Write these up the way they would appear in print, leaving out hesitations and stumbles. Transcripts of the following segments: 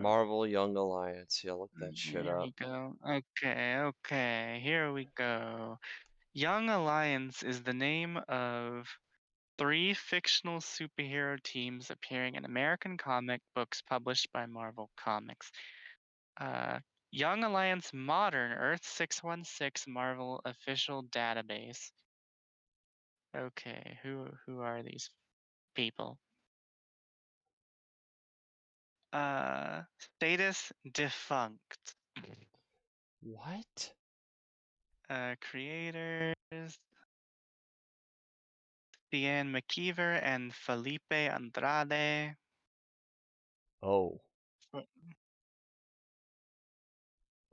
Marvel Young Alliance. Yeah, look that shit Here up. we go. Okay, here we go. Young Alliance is the name of 3 fictional superhero teams appearing in American comic books published by Marvel Comics. Uh, Young Alliance Modern Earth 616 Marvel official database. Okay, who are these people? Status defunct. What? Creators Deanne McKeever and Felipe Andrade. Oh. F-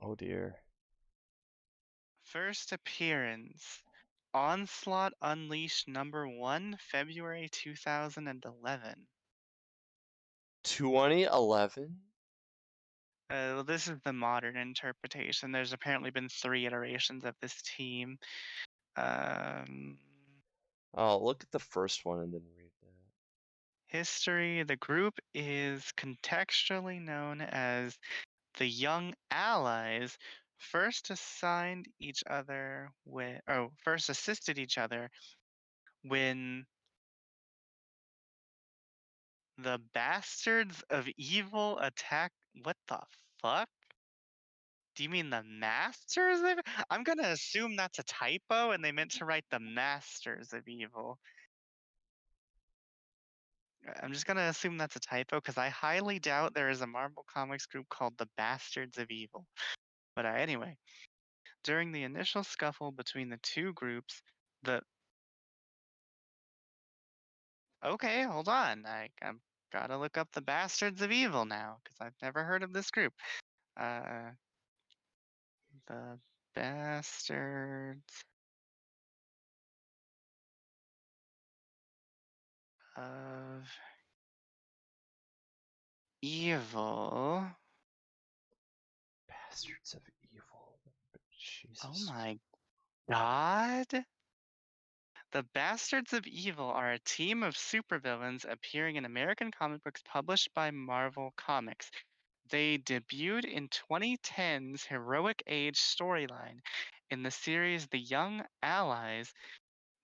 Oh dear. First appearance Onslaught Unleashed #1, February 2011. 2011? Well, this is the modern interpretation. There's apparently been 3 iterations of this team. Um, Oh, look at the first one and then read that. History. The group is contextually known as the Young Allies. First assisted each other when the Bastards of Evil attack. What the fuck? Do you mean the Masters of? I'm gonna assume that's a typo and they meant to write the Masters of Evil. I'm just gonna assume that's a typo because I highly doubt there is a Marvel Comics group called the Bastards of Evil. But anyway, during the initial scuffle between the two groups, the okay, hold on, I'm gotta look up the Bastards of Evil now because I've never heard of this group. Uh, the Bastards of Evil. Bastards of Evil. Oh Jesus. my god. The Bastards of Evil are a team of supervillains appearing in American comic books published by Marvel Comics. They debuted in 2010's Heroic Age storyline in the series The Young Allies.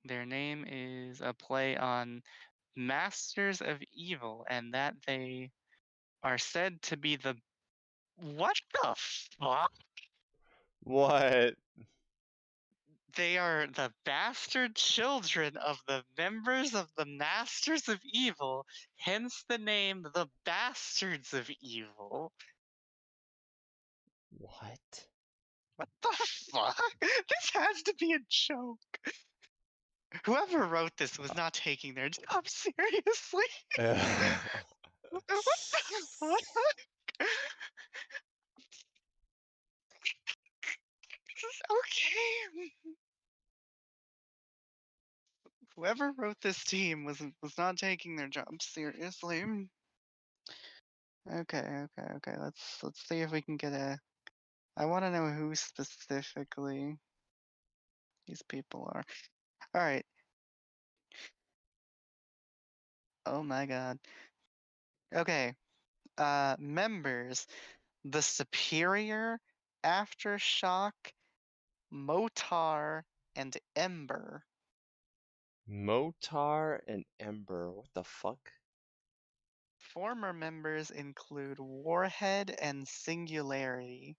Their name is a play on Masters of Evil, and that they are said to be the. What the fuck? What? They are the bastard children of the members of the Masters of Evil, hence the name the Bastards of Evil. What? What the fuck? This has to be a joke. Whoever wrote this was not taking their job seriously. What the fuck? Okay. Whoever wrote this team was not taking their job seriously. Okay. Let's see if we can get a. I want to know who specifically these people are. All right. Oh my god. Okay. Members: the Superior, Aftershock, Motar, and Ember. Motar and Ember. What the fuck? Former members include Warhead and Singularity.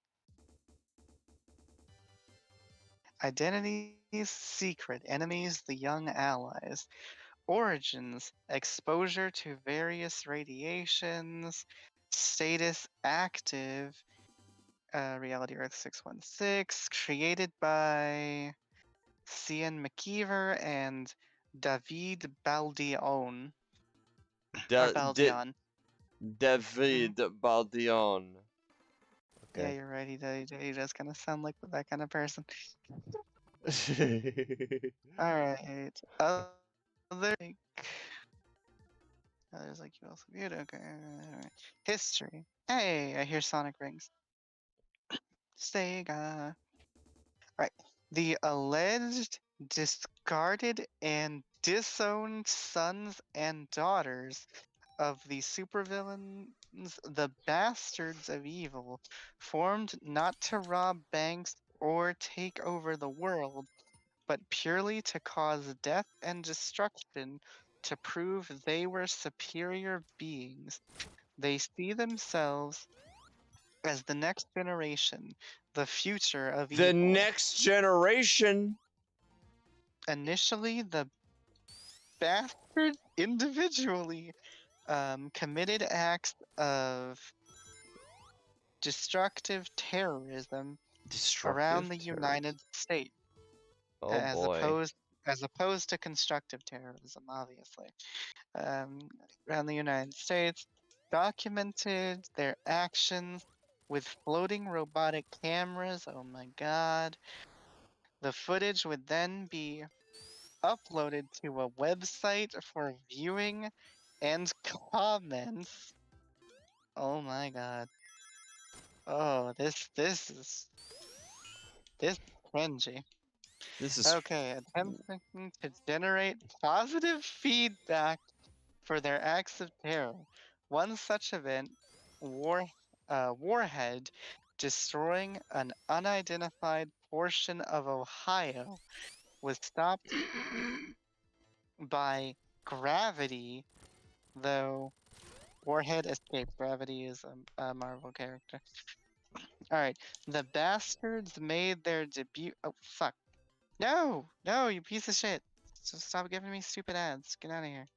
Identities: secret. Enemies: the Young Allies. Origins: exposure to various radiations. Status: active. Reality Earth 616. Created by Cian McKeever and David Baldion. Or Baldion. David Baldion. Yeah, Okay. you're right. He does kind of sound like that kind of person. All right. Other. There's like you also viewed. Okay. All right. History. Hey, I hear Sonic rings. Sega. Right. The alleged discarded and disowned sons and daughters of the supervillains, the Bastards of Evil, formed not to rob banks or take over the world, but purely to cause death and destruction to prove they were superior beings. They see themselves as the next generation, the future of The evil. next generation. Initially, the Bastards individually committed acts of destructive terrorism around Destructive the terror. United States, Oh as boy. opposed to constructive terrorism, obviously. Um, Around the United States, documented their actions with floating robotic cameras. Oh my God. The footage would then be uploaded to a website for viewing and comments. Oh my God. Oh, this is cringy. This is. Okay, attempting to generate positive feedback for their acts of terror. One such event, War Warhead, destroying an unidentified portion of Ohio, was stopped by gravity, though Warhead escaped. Gravity is a Marvel character. Alright, the Bastards made their debut. Oh, fuck. No! No, you piece of shit! So stop giving me stupid ads. Get out of here.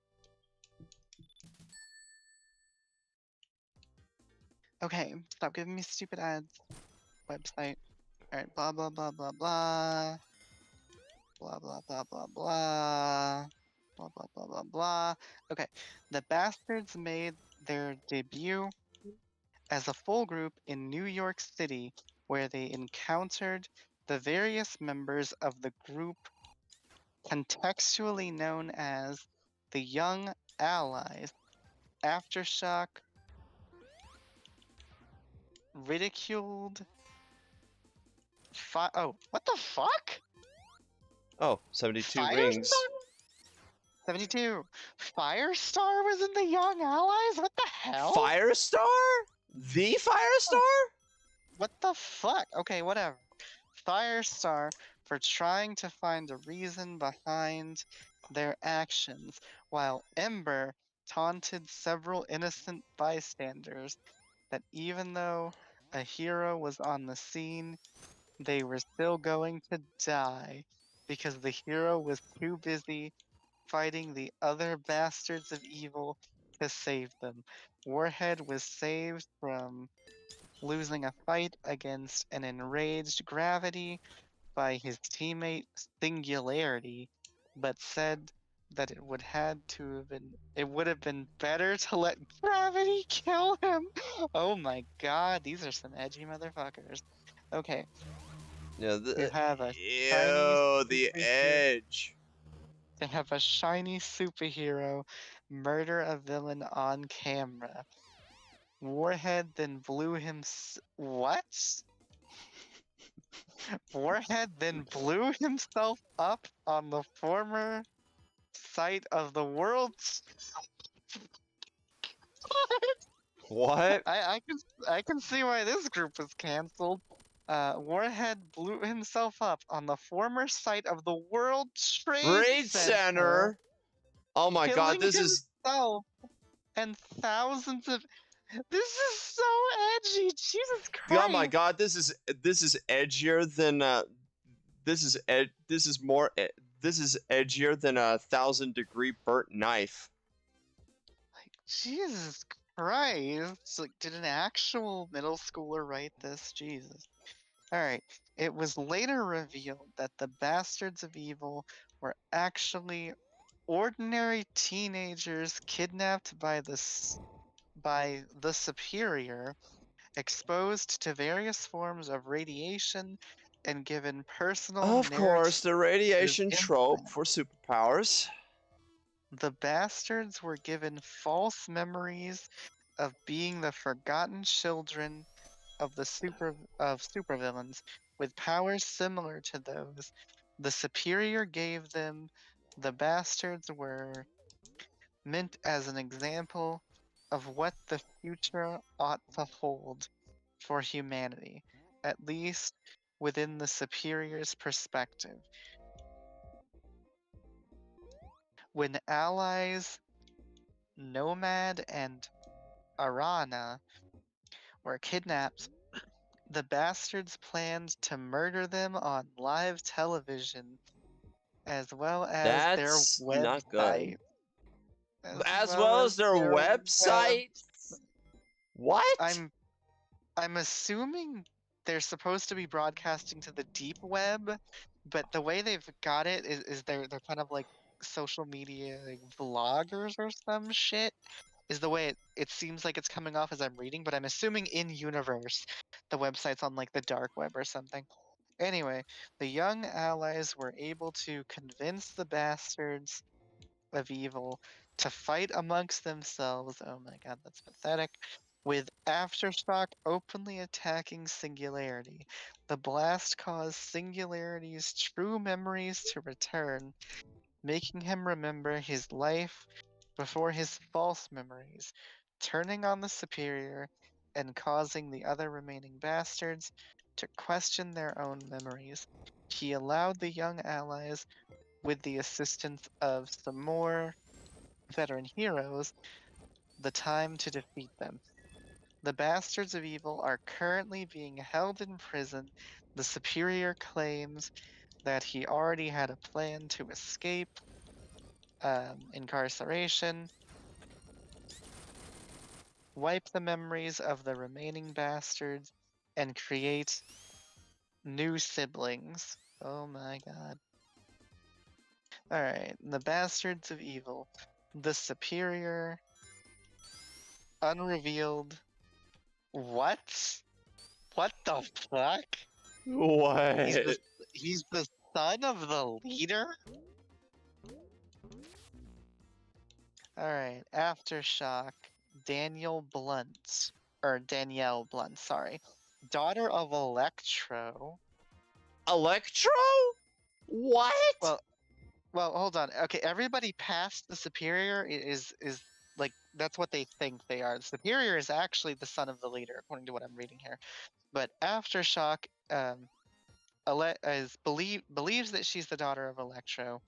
Okay, stop giving me stupid ads. Website. Alright, blah blah blah blah blah. Blah blah blah blah blah. Blah blah blah blah blah. Okay, the Bastards made their debut as a full group in New York City, where they encountered the various members of the group contextually known as the Young Allies. Aftershock ridiculed. Oh, what the fuck? Oh, 72 Firestar? rings. 72. Firestar was in the Young Allies? What the hell? Firestar? The Firestar? What the fuck? Okay, whatever. Firestar for trying to find a reason behind their actions, while Ember taunted several innocent bystanders that even though a hero was on the scene, they were still going to die because the hero was too busy fighting the other bastards of evil to save them. Warhead was saved from losing a fight against an enraged Gravity by his teammate Singularity, but said that it would have been better to let Gravity kill him. Oh my God, these are some edgy motherfuckers. Okay, Yeah, to the. have a shiny Ew, the superhero edge. to have a shiny superhero murder a villain on camera. Warhead then blew him. What? Warhead then blew himself up on the former site of the world's. What? I can see why this group was canceled. Warhead blew himself up on the former site of the World Trade Trade Center, Center? Oh my god, killing this is. himself and thousands of. This is so edgy. Jesus Oh my Christ. god, this is edgier than this is more this is edgier than a 1,000-degree burnt knife. Like, Jesus Christ. Like, did an actual middle schooler write this? Jesus. Alright. It was later revealed that the Bastards of Evil were actually ordinary teenagers kidnapped by the Superior, exposed to various forms of radiation, and given personal Of course, narrative the radiation trope insight. for superpowers. The Bastards were given false memories of being the forgotten children of supervillains with powers similar to those the Superior gave them. The Bastards were meant as an example of what the future ought to hold for humanity, at least within the superior's perspective. When allies Nomad and Arana were kidnapped, the bastards planned to murder them on live television, as well as their That's not good. website. As As well well as as their their web. website? What? I'm assuming they're supposed to be broadcasting to the deep web, but the way they've got it is they're kind of like social media like vloggers or some shit. Is the way it seems like it's coming off as I'm reading, but I'm assuming in universe the website's on like the dark web or something. Anyway, the young allies were able to convince the bastards of evil to fight amongst themselves. Oh my god, that's pathetic. With Aftershock openly attacking Singularity. The blast caused Singularity's true memories to return, making him remember his life before his false memories, turning on the Superior and causing the other remaining bastards to question their own memories. He allowed the young allies, with the assistance of some more veteran heroes, the time to defeat them. The Bastards of Evil are currently being held in prison. The Superior claims that he already had a plan to escape incarceration, wipe the memories of the remaining bastards, and create new siblings. Oh my god. Alright, the Bastards of Evil. The Superior. Unrevealed. What? What the fuck? He's the What? he's the son of the leader? Alright, Aftershock. Daniel Blunt. Or Danielle Blunt, sorry. Daughter of Electro. Electro? What? Well, hold on. Okay, everybody past the Superior is like that's what they think they are. The Superior is actually the son of the leader, according to what I'm reading here. But Aftershock believes that she's the daughter of Electro.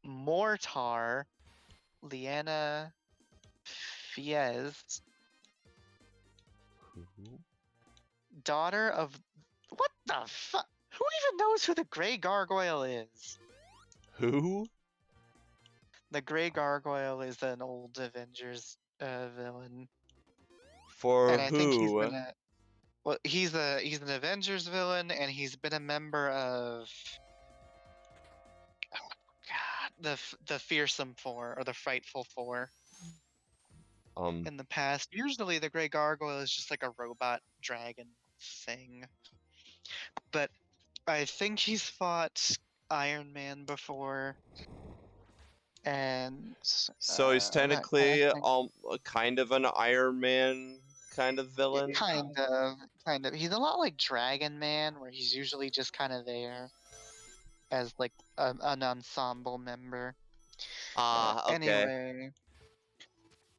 Mortar, Liana Fies, daughter of what the fuck? Who even knows who the Grey Gargoyle is? Who? The Grey Gargoyle is an old Avengers villain, For and I think he's been who? a he's an Avengers villain, and he's been a member of God the Fearsome Four or the Frightful Four in the past. Usually, the Grey Gargoyle is just like a robot dragon thing, but I think he's fought Iron Man before, and So he's that kind of technically thing. kind of an Iron Man kind of villain. Kind of. He's a lot like Dragon Man, where he's usually just kind of there as like an ensemble member. Ah, okay. Anyway,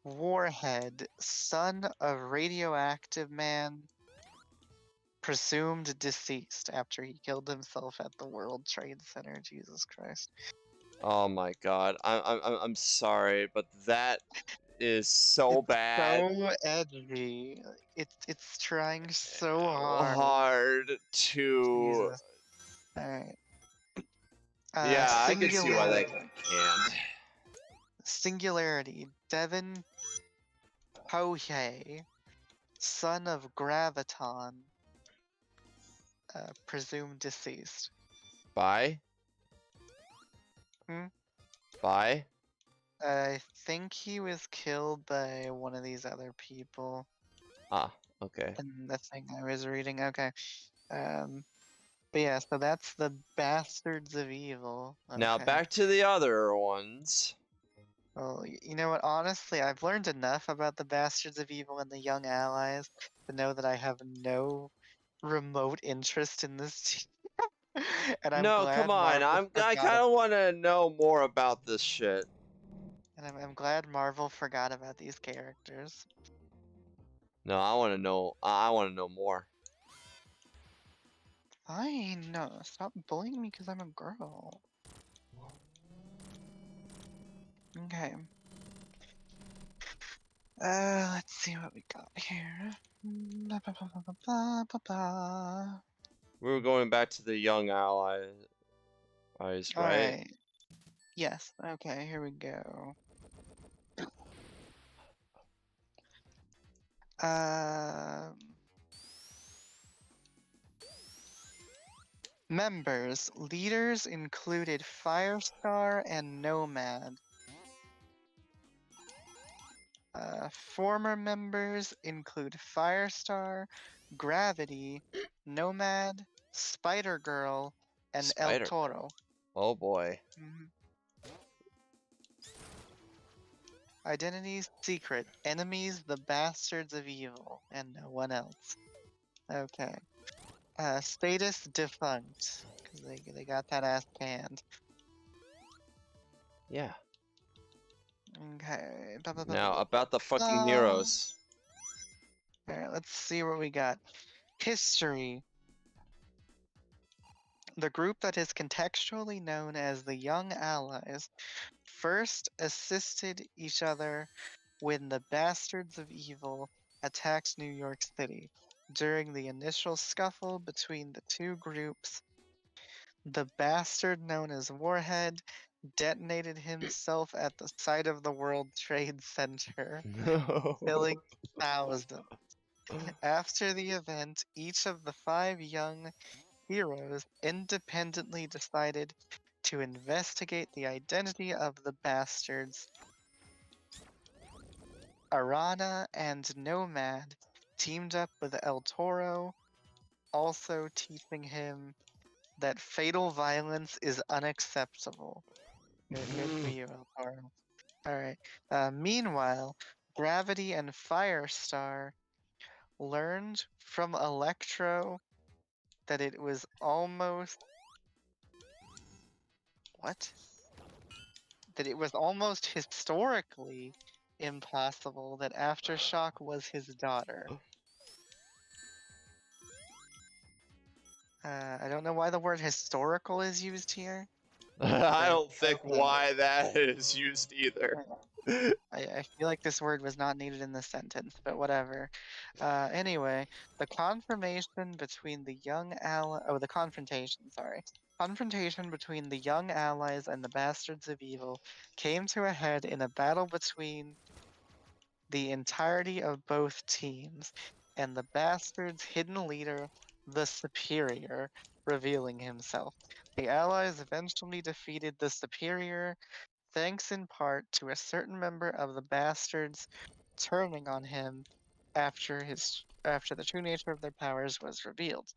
Warhead, son of Radioactive Man, presumed deceased after he killed himself at the World Trade Center. Jesus Christ. Oh my god. I'm sorry, but that is so It's bad. so edgy. It's trying so hard. Hard to. Jesus. Alright. Yeah, I can see why that Singularity. can't. Singularity. Devin Pohye, son of Graviton, presumed deceased. Bye. Hmm? Bye. I think he was killed by one of these other people. Ah, okay. In the thing I was reading. Okay. But yeah, so that's the Bastards of Evil. Now Okay. back to the other ones. Well, you know what? Honestly, I've learned enough about the Bastards of Evil and the Young Allies to know that I have no remote interest in this team. And I'm No, come glad on. Marvel I forgot kind about of want to know more about this shit. And I'm glad Marvel forgot about these characters. No, I want to know. I want to know more. Fine, no, stop bullying me because I'm a girl. Okay. Let's see what we got here. Ba, ba, ba, ba, ba, ba, ba, ba. We were going back to the young allies, All right? right. Yes. Okay. Here we go. Um. Members. Leaders included Firestar and Nomad. Former members include Firestar, Gravity, Nomad, Spider Girl, and El Spider Girl. Toro. Oh boy. Mhm. Identities secret. Enemies the bastards of evil, and no one else. Okay. Status defunct, because they got that ass canned. Yeah. Okay. Now about the fucking All heroes. right, let's see what we got. History. The group that is contextually known as the Young Allies first assisted each other when the Bastards of Evil attacked New York City. During the initial scuffle between the two groups, the bastard known as Warhead detonated himself at the site of the World Trade Center, No. killing thousands. After the event, each of the five young heroes independently decided to investigate the identity of the bastards. Arana and Nomad teamed up with El Toro, also teaching him that fatal violence is unacceptable. Good for you, El Toro. Alright. Meanwhile, Gravity and Firestar learned from Electro that it was almost. What? That it was almost historically impossible that Aftershock was his daughter. I don't know why the word historical is used here, I but don't think okay. why that is used either. I feel like this word was not needed in this sentence, but whatever. Anyway, the confrontation between the young ally. Oh, the confrontation, sorry. Confrontation between the young allies and the Bastards of Evil came to a head in a battle between the entirety of both teams, and the Bastards' hidden leader, the Superior, revealing himself. The Allies eventually defeated the Superior, thanks in part to a certain member of the Bastards turning on him after the true nature of their powers was revealed.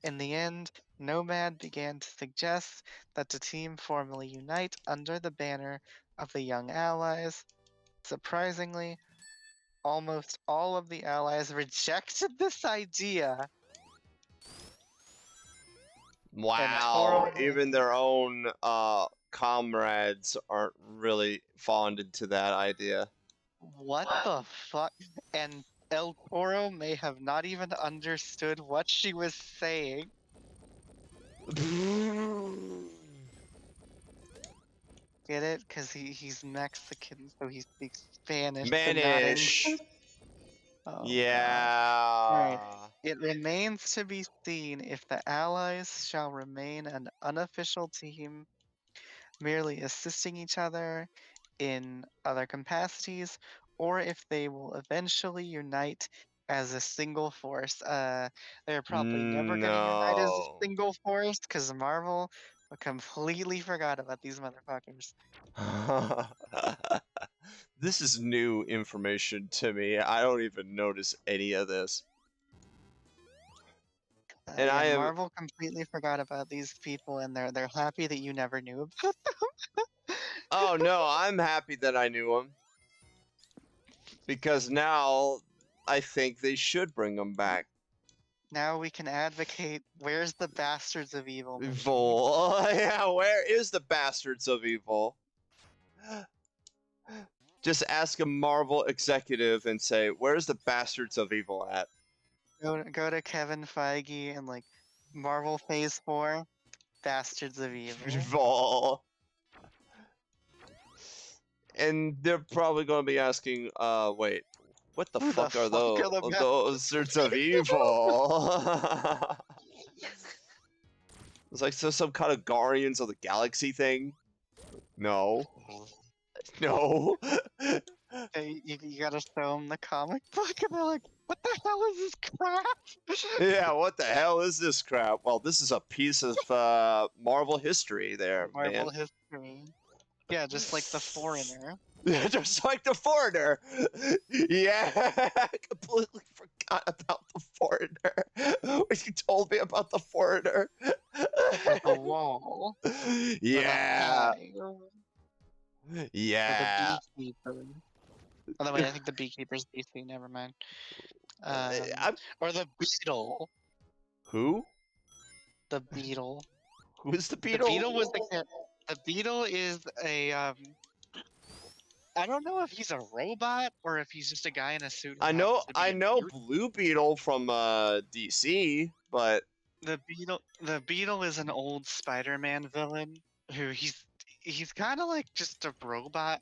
In the end, Nomad began to suggest that the team formally unite under the banner of the Young Allies. Surprisingly, almost all of the allies rejected this idea, and Wow, Toro even and their own comrades aren't really fond into that idea. what the fuck? And El Toro may have not even understood what she was saying. Get it? Because he's Mexican, so he speaks Spanish and not English. Manish. Oh god. Alright. Yeah. It remains to be seen if the Allies shall remain an unofficial team, merely assisting each other in other capacities, or if they will eventually unite as a single force. They're probably never going to unite as a No. single force because Marvel completely forgot about these motherfuckers. This is new information to me. I don't even notice any of this. And Yeah, I am. Marvel completely forgot about these people, and they're happy that you never knew about them. Oh no, I'm happy that I knew him because now I think they should bring him back. Now we can advocate. Where's the Bastards of Evil movie? Evil. Yeah, where is the Bastards of Evil? Just ask a Marvel executive and say, "Where's the Bastards of Evil at?" Go to Kevin Feige and like Marvel Phase 4, Bastards of Evil. Evil. And they're probably going to be asking, wait, what the Who the fuck are fuck those? are the Bastards of Evil. It's like some kind of Guardians of the Galaxy thing. No, no. You gotta show them the comic book, and they're like, "What the hell is this crap?" Yeah, what the hell is this crap? Well, this is a piece of Marvel history there, Marvel man. history. Yeah, just like the Foreigner. Just like the Foreigner. Yeah, I completely forgot about the Foreigner. When you told me about the Foreigner. With the wall. Or the Yeah, hive. Or the yeah. beekeeper. Although wait, I think the beekeeper's DC, never mind. I'm, Or the beetle. who? The beetle. Who's the The beetle? beetle was the beetle is a I don't know if he's a robot or if he's just a guy in a suit who happens to be I a know mute. Blue Beetle from DC, but The beetle is an old Spider-Man villain who he's kind of like just a robot.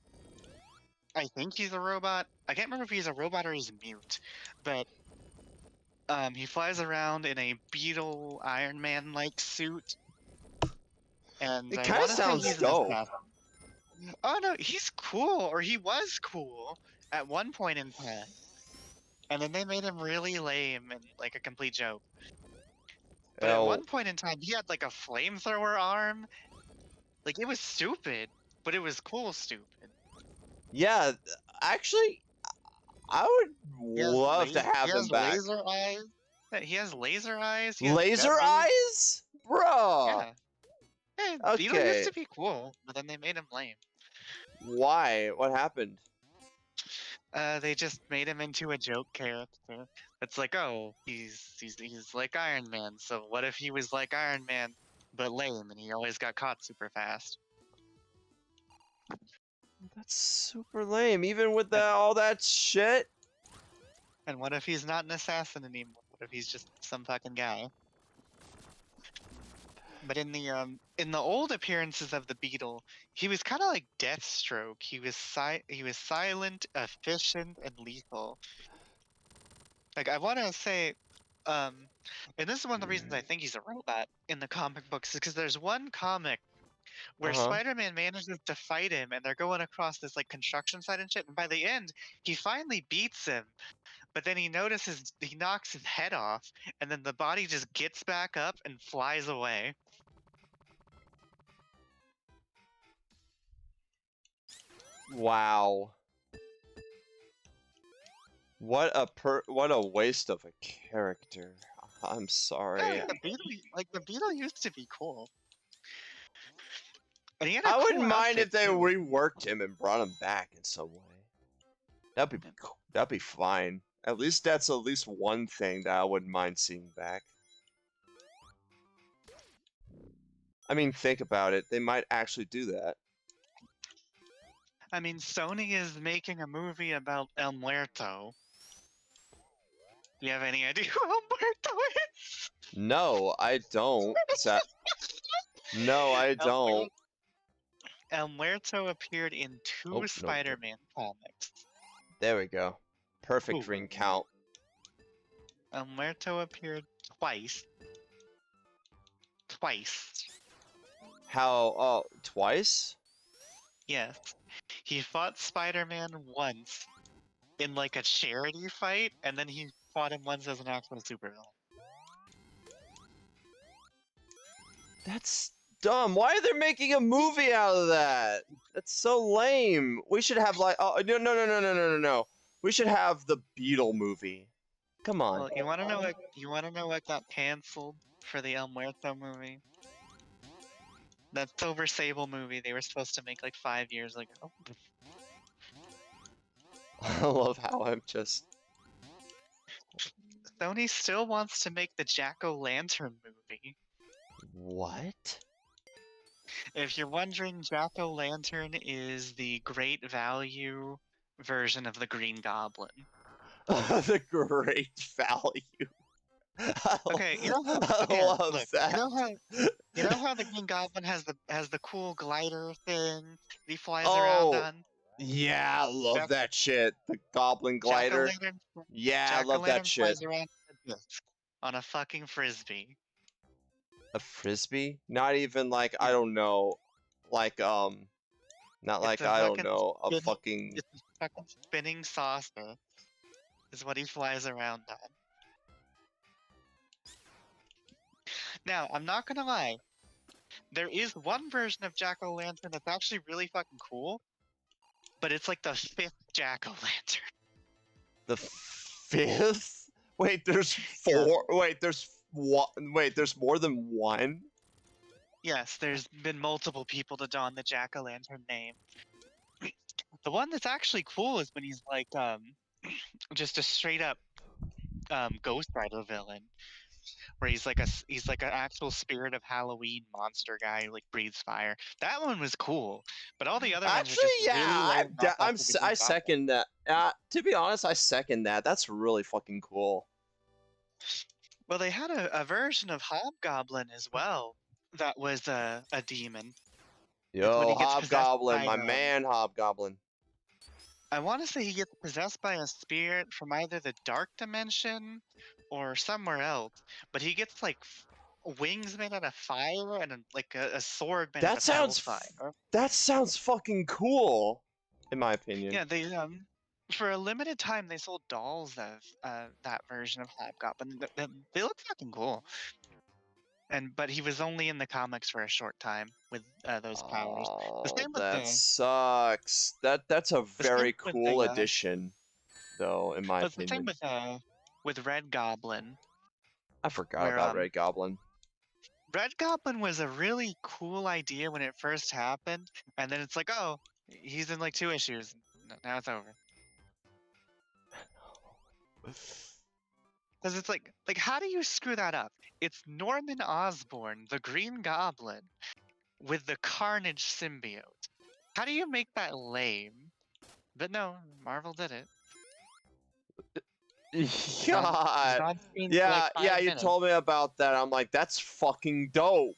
I think he's a robot. I can't remember if he's a robot or he's mute, but he flies around in a beetle Iron Man like suit, and it I kind of want to say sounds he's an dope. assassin. Oh no, he's cool, or he was cool at one point in time, and then they made him really lame and like a complete joke. But at Oh, one point in time, he had like a flamethrower arm. Like it was stupid, but it was cool stupid. yeah. Actually, I would love to He have him has back. laser eyes. Yeah, he has laser eyes. He has Laser feathers. eyes, bruh. Yeah. Hey, Beetle used Okay, to be cool, but then they made him lame. why? What happened? They just made him into a joke character. It's like, oh, he's like Iron Man. So what if he was like Iron Man, but lame, and he always got caught super fast? That's super lame. Even with And all that shit. and what if he's not an assassin anymore? What if he's just some fucking guy? But in the old appearances of the Beetle, he was kind of like Deathstroke. He was silent, efficient, and lethal. Like I want to say, um, and this is one of the reasons I think he's a robot in the comic books, is because there's one comic Uh where huh. Spider-Man manages to fight him, and they're going across this like construction site and shit. And by the end, he finally beats him, but then he knocks his head off, and then the body just gets back up and flies away. Wow. What a waste of a character. I'm Yeah, sorry. like the Beetle used to be cool, and he had a I cool wouldn't mind outfit if they too. reworked him and brought him back in some way. That'd be cool. That'd be fine. At least that's at least one thing that I wouldn't mind seeing back. I mean, think about it. They might actually do that. I mean, Sony is making a movie about El Muerto. Do you have any idea who El Muerto is? No, I don't. No, I El, don't. El Muerto appeared in Oh, two no, no. Spider-Man comics. There we go. Perfect Ooh. ring count. El Muerto appeared twice. Twice. How? Oh, twice? Yes. He fought Spider-Man once in like a charity fight, and then he fought him once as an actual supervillain. That's dumb. Why are they making a movie out of that? That's so lame. We should have like oh no no no no no no no no. We should have the Beetle movie. Come on. Well, you wanna know what got canceled for the El Muerto movie? That Silver Sable movie they were supposed to make like 5 years ago. I love how I'm just Sony still wants to make the Jack-O-Lantern movie. what? If you're wondering, Jack-o'-lantern is the great value version of the Green Goblin. The great value. Okay, you know how I okay, love look, that. you know how the Green Goblin has the cool glider thing that he flies around Oh, on? yeah, I love Jack that shit. The Goblin Glider. Jack-o'-lantern Yeah, I love that Jack-o'-lantern shit. flies around on a disc on a fucking frisbee. A frisbee? Not even like, I Yeah, don't know, like, not it's like, a I don't fucking know, a spinning fucking. it's a fucking spinning saucer is what he flies around on. Now, I'm not gonna lie, there is one version of Jack-o'-lantern that's actually really fucking cool, but it's like the fifth Jack-o'-lantern. The fifth? Wait, there's Yeah. four. Wait, there's one. Wait, there's more than one? Yes, there's been multiple people to don the Jack-o'-lantern name. The one that's actually cool is when he's like just a straight up Ghost Rider villain, where he's like an actual spirit of Halloween monster guy who like breathes fire. That one was cool, but all the other ones are Actually, just really yeah, lame knockoffs of the I Green Goblin. second that. To be honest, I second that. That's really fucking cool. Well, they had a version of Hobgoblin as well that was a demon. It's when Yo, he gets possessed Hobgoblin, by my man, Hobgoblin. I want to say he gets possessed by a spirit from either the dark dimension or somewhere else, but he gets like wings made out of fire and like a sword made out That of sounds. hellfire. That sounds fucking cool, in my opinion. Yeah, they for a limited time they sold dolls of that version of Hobgoblin. They look fucking cool. But he was only in the comics for a short time with those powers. The Oh, same with that the sucks. That's a the same very with cool the addition, though, in my but it's the same opinion. with Red Goblin, I forgot where about Red Goblin. Red Goblin was a really cool idea when it first happened, and then it's like, oh, he's in like 2 issues. Now it's over. Because it's like, how do you screw that up? It's Norman Osborn, the Green Goblin, with the Carnage symbiote. How do you make that lame? But no, Marvel did it. He's God. on screen for like Yeah, yeah, 5 you minutes. told me about that. I'm like, that's fucking dope.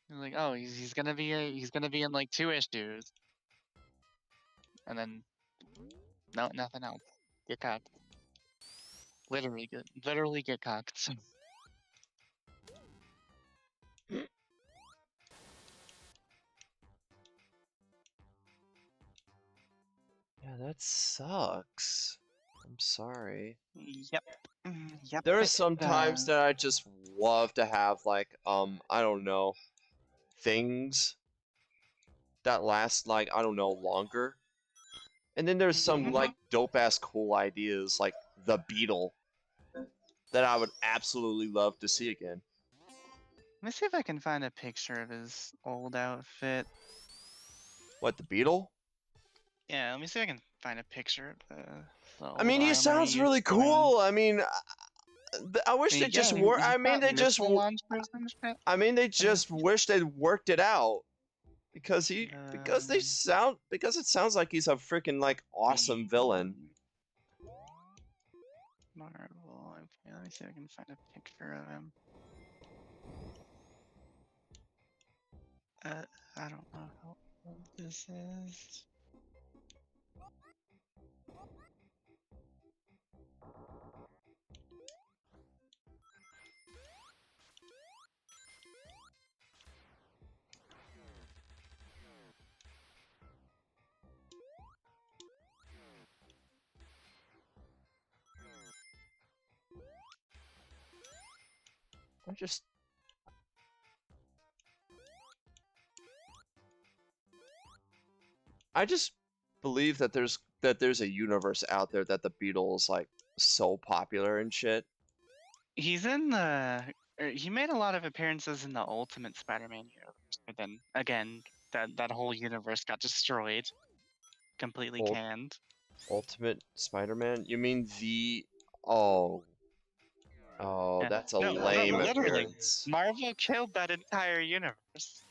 He's like, oh, he's gonna be in like 2 issues, and then no, nothing else. Get cocked. Literally get cocked. Yeah, that sucks. I'm sorry. Yep. Yep. There are It some times does. that I just love to have like I don't know, things that last like I don't know longer. And then there's some Mhm. like dope ass cool ideas like the Beetle that I would absolutely love to see again. Let me see if I can find a picture of his old outfit. What, the Beetle? Yeah, let me see if I can find a picture of the I old mean, he armor he sounds used really to wear. cool. I mean, I wish they just Yeah, were. he's got missile launchers and shit. I mean, they Let me just see. wish they'd worked it out Um, because it sounds like he's a freaking like awesome villain. Beetle. Marvel. Okay, let me see if I can find a picture of him. I don't know how old this is. I just I just believe that there's a universe out there that the Beetle is like so popular and shit. He's in he made a lot of appearances in the Ultimate Spider-Man universe, but then again, that whole universe got destroyed, completely Ult canned. Ultimate Spider-Man? You mean the Oh. Oh, Yeah. that's a No, lame literally, appearance. Marvel killed that entire universe.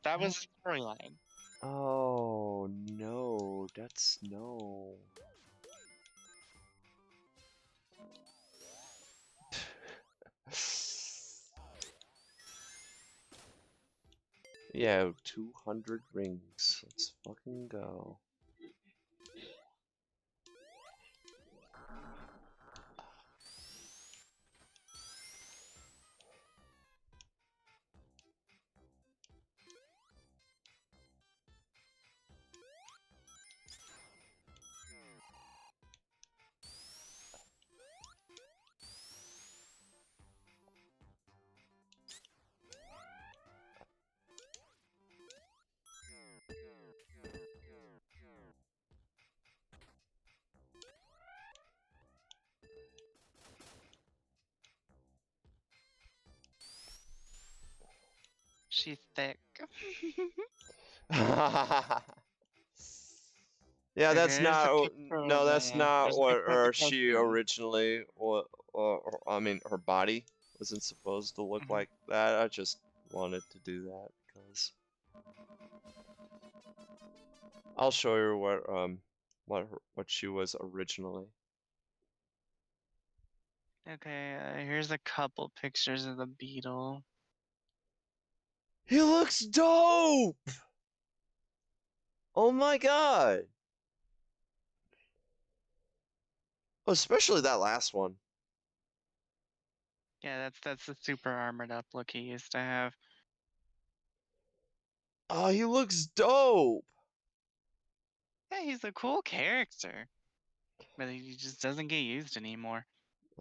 That was the storyline. Oh no, that's no. Yeah, 200 rings. Let's fucking go. She's thick. Yeah, Okay, that's here's a not. picture of No, that's not there's a what picture of the she president. originally. Or I mean, her body wasn't supposed to look Mhm. like that. I just wanted to do that because I'll show you what she was originally. Okay, here's a couple pictures of the beetle. He looks dope. Oh my god. Especially that last one. Yeah, that's the super armored up look he used to have. Oh, he looks dope. Yeah, he's a cool character, but he just doesn't get used anymore.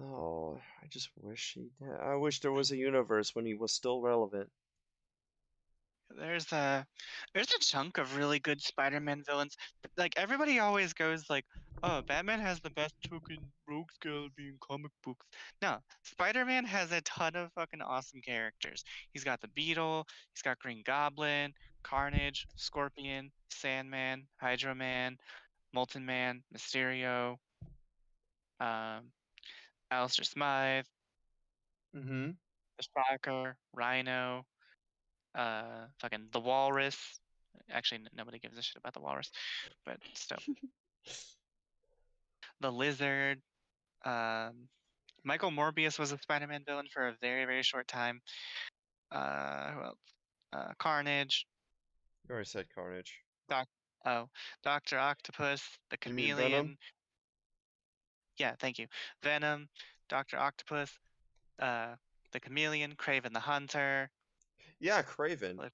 Oh, I just wish I wish there was a universe when he was still relevant. There's a there's a chunk of really good Spider-Man villains. Like everybody always goes like, "Oh, Batman has the best token rogue gallery in comic books." No, Spider-Man has a ton of fucking awesome characters. He's got the Beetle, he's got Green Goblin, Carnage, Scorpion, Sandman, Hydro Man, Molten Man, Mysterio, um, Alistair Smythe, Mm-hmm. the Shocker, Rhino, fucking the Walrus. Actually, nobody gives a shit about the Walrus, but still, the Lizard. Um, Michael Morbius was a Spider-Man villain for a very, very short time. Who else? Carnage. You already said Carnage. Doc. Oh, Doctor Octopus, the You mean Venom? Chameleon. Yeah, thank you. Venom, Doctor Octopus, uh, the Chameleon, Craven the Hunter. Yeah, Craven. Like,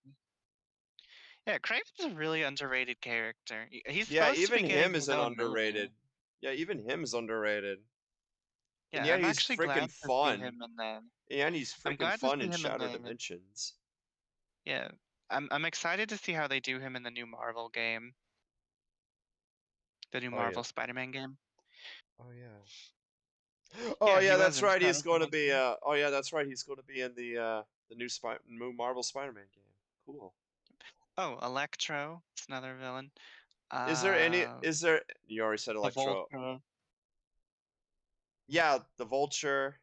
yeah, Craven's a really underrated character. He's Yeah, supposed to even be him getting is his an own movie. underrated. Yeah, even him is underrated. And Yeah, yet I'm he's actually glad freaking to see fun. him in the. And he's I'm freaking glad to fun see in him in Shadow the. Dimensions. Yeah, I'm excited to see how they do him in the new Marvel game, the new Oh yeah. Marvel Spider-Man game. Oh yeah. Oh Yeah, he yeah, was that's in right. He's Shadow going to be Dimension. oh yeah, that's right. He's going to be in the new Marvel Spider-Man game. Cool. Oh, Electro, it's another villain. Is Uh, is there you already said the Electro. Vulture, Yeah, the Vulture.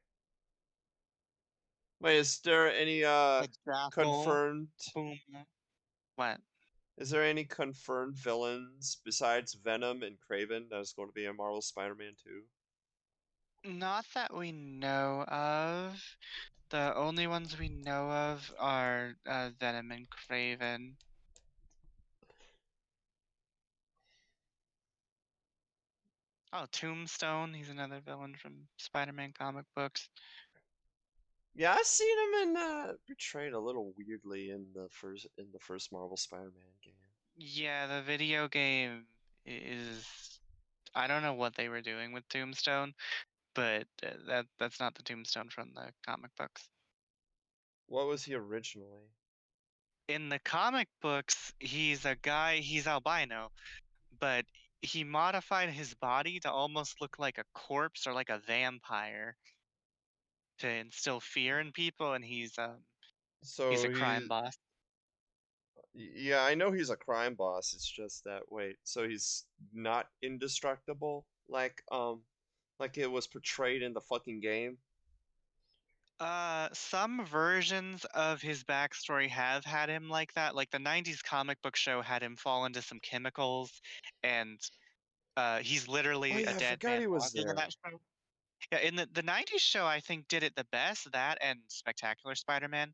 Wait, is there any the Jackal, confirmed Boom. What? is there any confirmed villains besides Venom and Kraven that is going to be in Marvel Spider-Man 2? Not that we know of. The only ones we know of are Venom and Craven. Oh, Tombstone, he's another villain from Spider-Man comic books. Yeah, I seen him in portrayed a little weirdly in the first Marvel Spider-Man game. Yeah, the video game is I don't know what they were doing with Tombstone, but that's not the Tombstone from the comic books. What was he originally? In the comic books, he's a guy, he's albino, but he modified his body to almost look like a corpse or like a vampire to instill fear in people, and he's So a crime boss. yeah, I know he's a crime boss. It's just that wait, so he's not indestructible like it was portrayed in the fucking game? Some versions of his backstory have had him like that. Like the '90s comic book show had him fall into some chemicals, and he's Oh literally a yeah, I dead forgot man he was walking in there. that show. Yeah, in the '90s show, I think did it the best. That and Spectacular Spider-Man,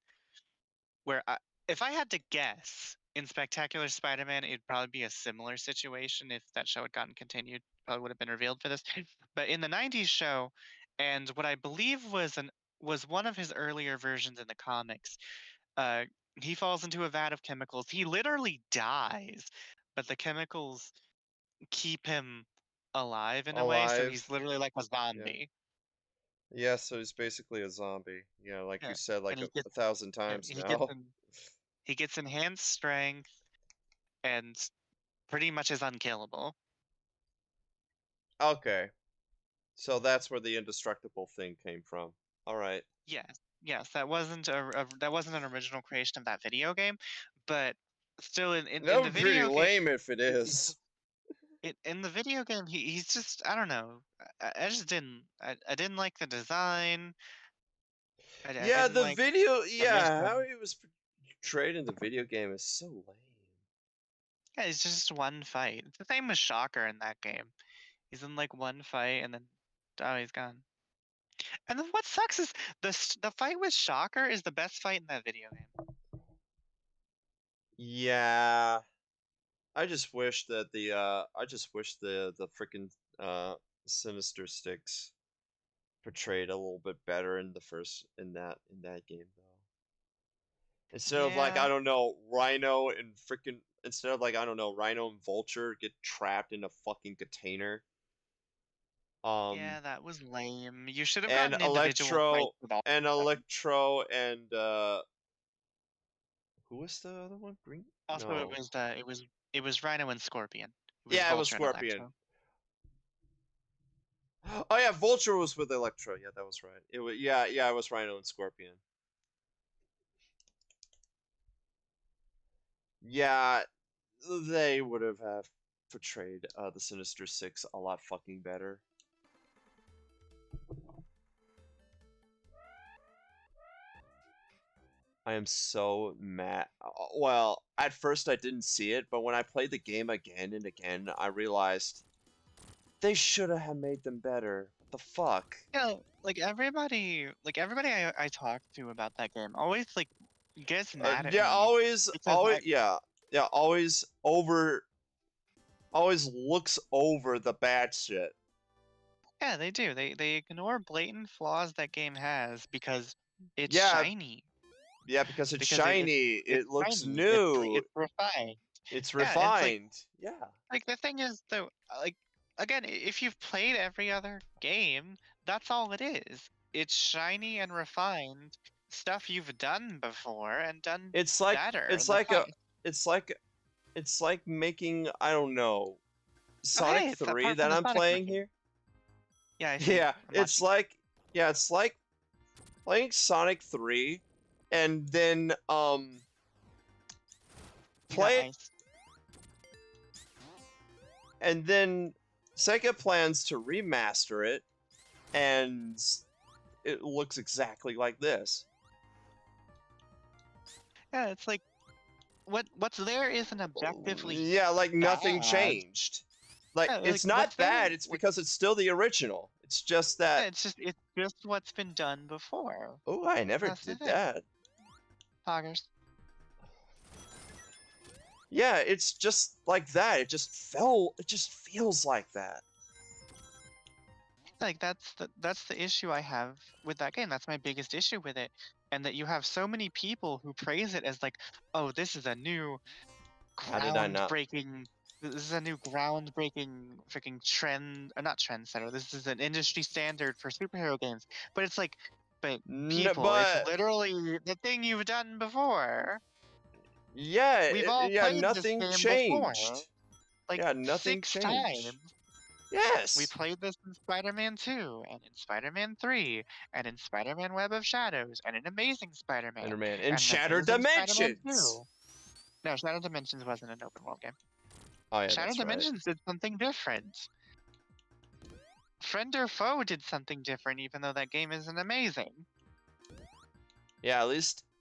where if I had to guess, in Spectacular Spider-Man, it'd probably be a similar situation if that show had gotten continued. Probably would have been revealed for this. But in the '90s show, and what I believe was one of his earlier versions in the comics, uh, he falls into a vat of chemicals. He literally dies, but the chemicals keep him alive in a way, so Alive. he's literally like a Yeah. zombie. Yeah, so he's basically a zombie. Yeah, like you Yeah, said and like a thousand times he gets now. he gets enhanced strength and pretty much is unkillable. Okay. So that's where the indestructible thing came from. All right. Yes, yes, that wasn't an original creation of that video game, but still That in the would be pretty video game, lame if it he's is. just in the video game he's just I don't know. I just didn't I didn't like the design. I Yeah, didn't the like video, the yeah, how mission. he was portrayed in the video game is so lame. Yeah, it's just one fight. It's the same with Shocker in that game. He's in like one fight and then oh he's gone. And then what sucks is the fight with Shocker is the best fight in that video game. Yeah, I just wish the freaking Sinister Six portrayed a little bit better in the first in that game though. Instead of like I Yeah, don't know, Rhino and freaking instead of like I don't know, Rhino and Vulture get trapped in a fucking container. Um yeah, that was lame. You should have and gotten individual fights with all of them. Electro and who was the other one? Green? Also, No. it was Rhino and Scorpion. It was Yeah, it was Vulture and Scorpion. Electro. Oh yeah, Vulture was with Electro. Yeah, that was right. It was yeah, it was Rhino and Scorpion. Yeah, they would have portrayed the Sinister Six a lot fucking better. I am so mad. Well, at first I didn't see it, but when I played the game again and again, I realized they should have made them better. What the fuck? Yeah, like everybody I talk to about that game always like gets mad at Yeah, me because always, yeah, yeah, always looks over the bad shit. yeah, they do. They ignore blatant flaws that game has because it's Yeah, shiny. yeah, because it's Because shiny, it's it looks shiny. new, It's refined. it's Yeah, and it's refined. Yeah. like the thing is though, like again, if you've played every other game, that's all it is. It's shiny and refined stuff you've done before and done It's like better it's in the like a past. it's like it's like making I don't know Oh, Sonic hey, it's 3 apart from that the I'm Sonic playing movie. here. Yeah, I see. Yeah, I'm watching it. it's like playing Sonic 3 and then You got play it ice. and then Sega plans to remaster it and it looks exactly like this. Yeah, it's like what's there isn't objectively Yeah, like nothing bad. changed. Like Yeah, like it's what's not there bad, it's because it's still the original. It's just yeah, that it's just what's been done before. oh, I never That's the did thing. that. Poggers. Yeah, it's just like that. It just feels like that. Like that's the issue I have with that game. That's my biggest issue with it. And that you have so many people who praise it as like, oh, this is a new How did I not? groundbreaking this is a new groundbreaking freaking trend or not trendsetter. This is an industry standard for superhero games. But it's like but people, it's But literally the thing you've done before. yeah, We've all yeah, played this nothing game before, changed. like Yeah, nothing 6 times. changed. We Yes, played this in Spider-Man 2, and in Spider-Man 3, and in Spider-Man Web of Shadows, and in Amazing Spider-Man, Enderman in and the Shattered Amazing Spider-Man Dimensions. 2. No, Shadow Dimensions wasn't an open world game. Oh yeah, Shadow that's right. Dimensions did something different. Friend or Foe did something different, even though that game isn't amazing. Yeah,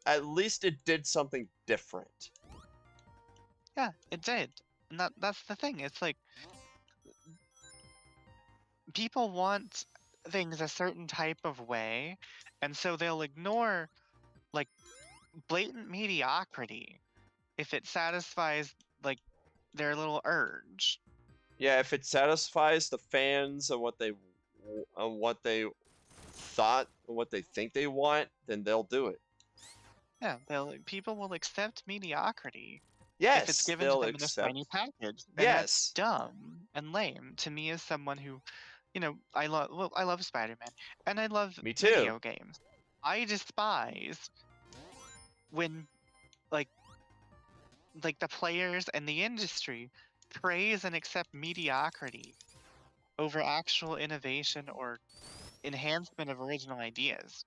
at least it did something different. Yeah, it did. And that's the thing. It's like people want things a certain type of way, and so they'll ignore like blatant mediocrity if it satisfies like their little urge. Yeah, if it satisfies the fans and what they thought and what they think they want, then they'll do it. Yeah, people will accept mediocrity if it's Yes, given to they'll them in a shiny accept. package, and that's Yes, dumb and lame to me as someone who, I love Spider-Man and I love me too. video games. I despise when like the players and the industry praise and accept mediocrity over actual innovation or enhancement of original ideas.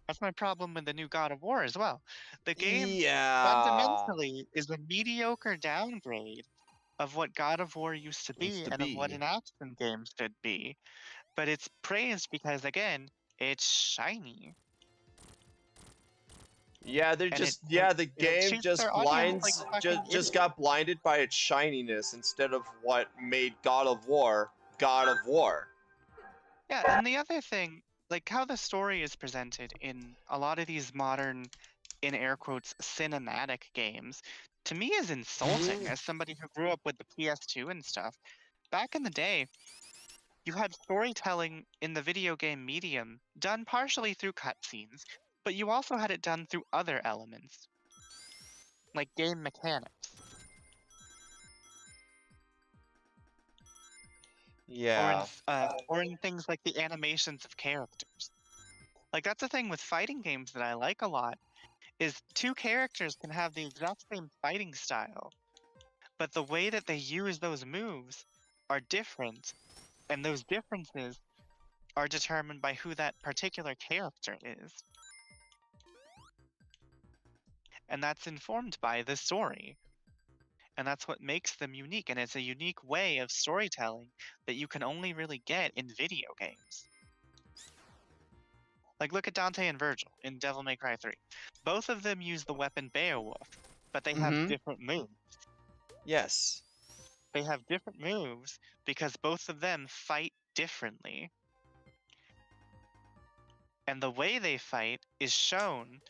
That's my problem with the new God of War as well. The game Yeah, fundamentally is a mediocre downgrade of what God of War used to used be to and of what be. an action game should be. But it's praised because, again, it's shiny. Yeah, they're And just yeah, the it game treats just their audience like blinds fucking just idiots. got blinded by its shininess instead of what made God of War God of War. Yeah, and the other thing, like how the story is presented in a lot of these modern, in air quotes, cinematic games, to me is insulting as somebody who grew up with the PS2 and stuff. Back in the day, you had storytelling in the video game medium done partially through cutscenes, but you also had it done through other elements, like game mechanics, Yeah. or in things like the animations of characters. Like that's the thing with fighting games that I like a lot is two characters can have the exact same fighting style, but the way that they use those moves are different, and those differences are determined by who that particular character is. And that's informed by the story. And that's what makes them unique. And it's a unique way of storytelling that you can only really get in video games. Like, look at Dante and Virgil in Devil May Cry 3. Both of them use the weapon Beowulf, but they have Mm-hmm. different moves. Yes. They have different moves because both of them fight differently. And the way they fight is shown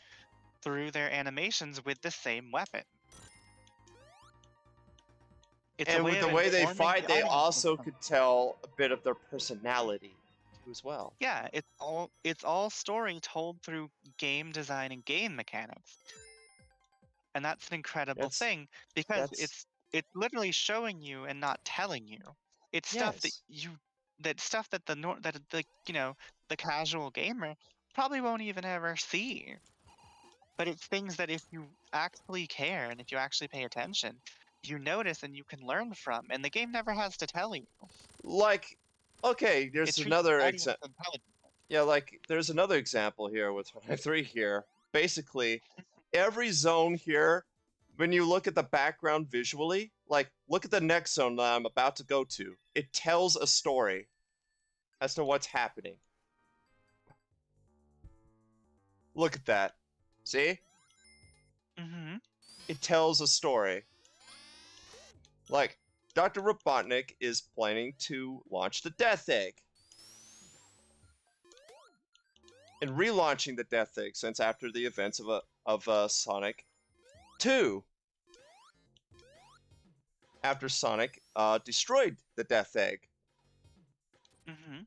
through their animations with the same weapon. It's a And way with of the way they informing fight, the they audience. also could tell a bit of their personality too as well. Yeah, it's all story told through game design and game mechanics. And that's an incredible That's thing because that's it's literally showing you and not telling you. It's stuff yes. that the casual gamer probably won't even ever see. But it's things that if you actually care and if you actually pay attention, you notice and you can learn from, and the game never has to tell you. Like okay, It there's treats the another audience example. intelligently. Yeah, like there's another example here with 3 here. Basically, every zone here, when you look at the background visually, like look at the next zone that I'm about to go to. It tells a story as to what's happening. Look at that. See? Hmm. It tells a story. Like, Dr. Robotnik is planning to launch the Death Egg. And relaunching the Death Egg since after the events of Sonic 2. After Sonic destroyed the Death Egg. Hmm.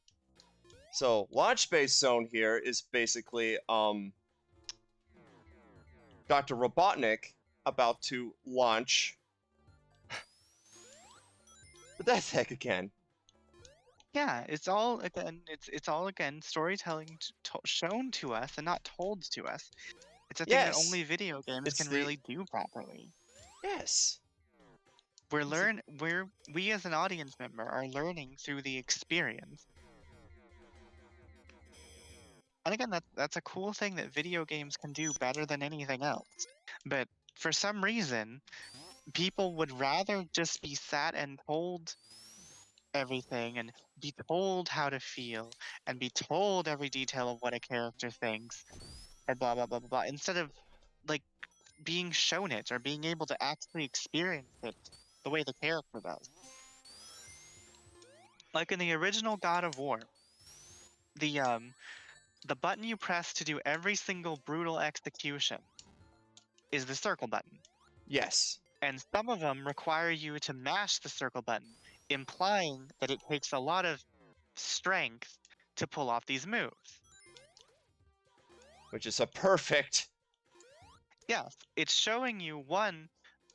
So, launch base zone here is basically Dr. Robotnik about to launch the Death Egg again. Yeah, it's all again storytelling shown to us and not told to us. It's a thing that Yes, only video games it's can the really do properly. yes. It's a, We as an audience member are learning through the experience. And again, that's a cool thing that video games can do better than anything else. But for some reason, people would rather just be sat and told everything and be told how to feel and be told every detail of what a character thinks and blah blah blah blah blah instead of like being shown it or being able to actually experience it the way the character does. Like in the original God of War, the um the button you press to do every single brutal execution is the circle button. Yes. And some of them require you to mash the circle button, implying that it takes a lot of strength to pull off these moves. Which is a perfect. Yes, it's showing you one,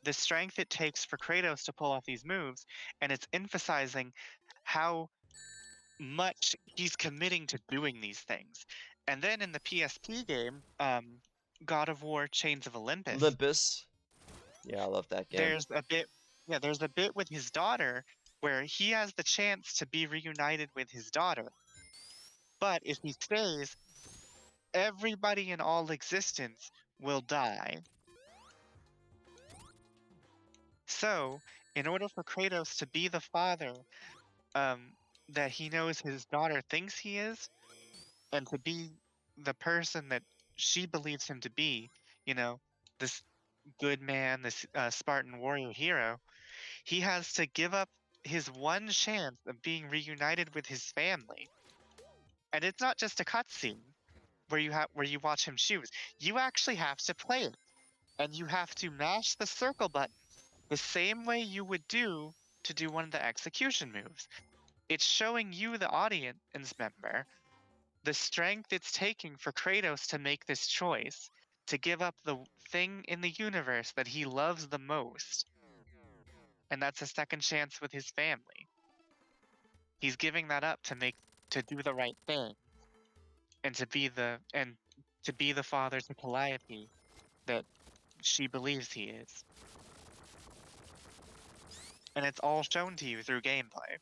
the strength it takes for Kratos to pull off these moves, and it's emphasizing how much he's committing to doing these things. And then in the PSP game, God of War Chains of Olympus, Olympus. Yeah, I love that game. there's a bit with his daughter where he has the chance to be reunited with his daughter. But if he stays, everybody in all existence will die. So, in order for Kratos to be the father that he knows his daughter thinks he is, and to be the person that she believes him to be, you know, this good man, this Spartan warrior hero, he has to give up his one chance of being reunited with his family. And it's not just a cutscene where you watch him choose. You actually have to play it, and you have to mash the circle button the same way you would do to do one of the execution moves. It's showing you, the audience member, the strength it's taking for Kratos to make this choice, to give up the thing in the universe that he loves the most. And that's a second chance with his family. He's giving that up to do the right thing and to be the father to Calliope that she believes he is. And it's all shown to you through gameplay.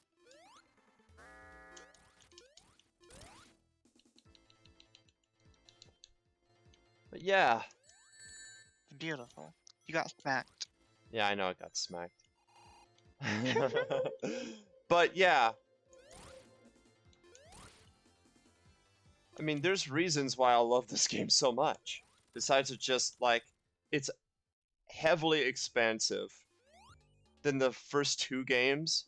But yeah. It's beautiful. You got smacked. Yeah, I know I got smacked. But yeah. I mean, there's reasons why I love this game so much. Besides it just, like, it's heavily expansive than the first two games,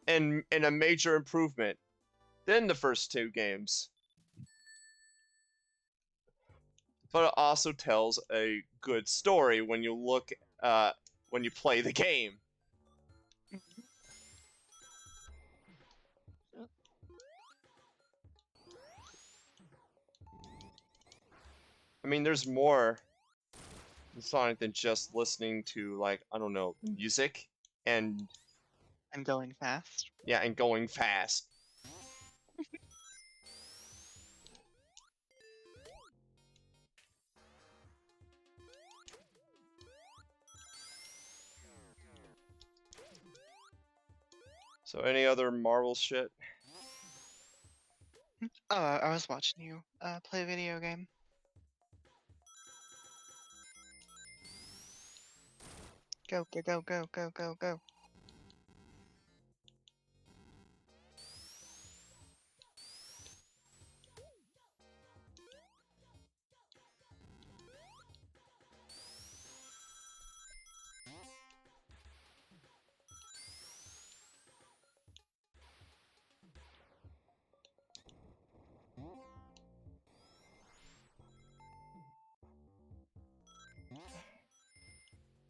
and a major improvement than the first two games. But it also tells a good story when you look when you play the game. I mean, there's more in Sonic than just listening to, like, I don't know, music and Going fast. yeah, and going fast. So any other Marvel shit? Oh, I was watching you play a video game. Go, go, go, go, go, go, go.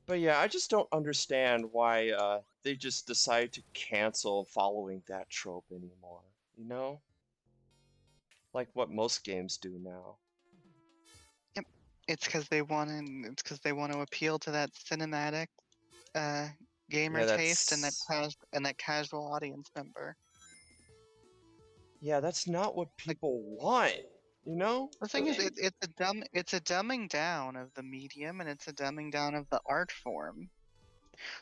But yeah, I just don't understand why they just decide to cancel following that trope anymore. You know? Like what most games do now. Yep. It's because they want to appeal to that cinematic gamer Yeah, taste and that's that casual audience member. yeah, that's not what people want. You know? The thing is, it's a dumbing down of the medium, and it's a dumbing down of the art form.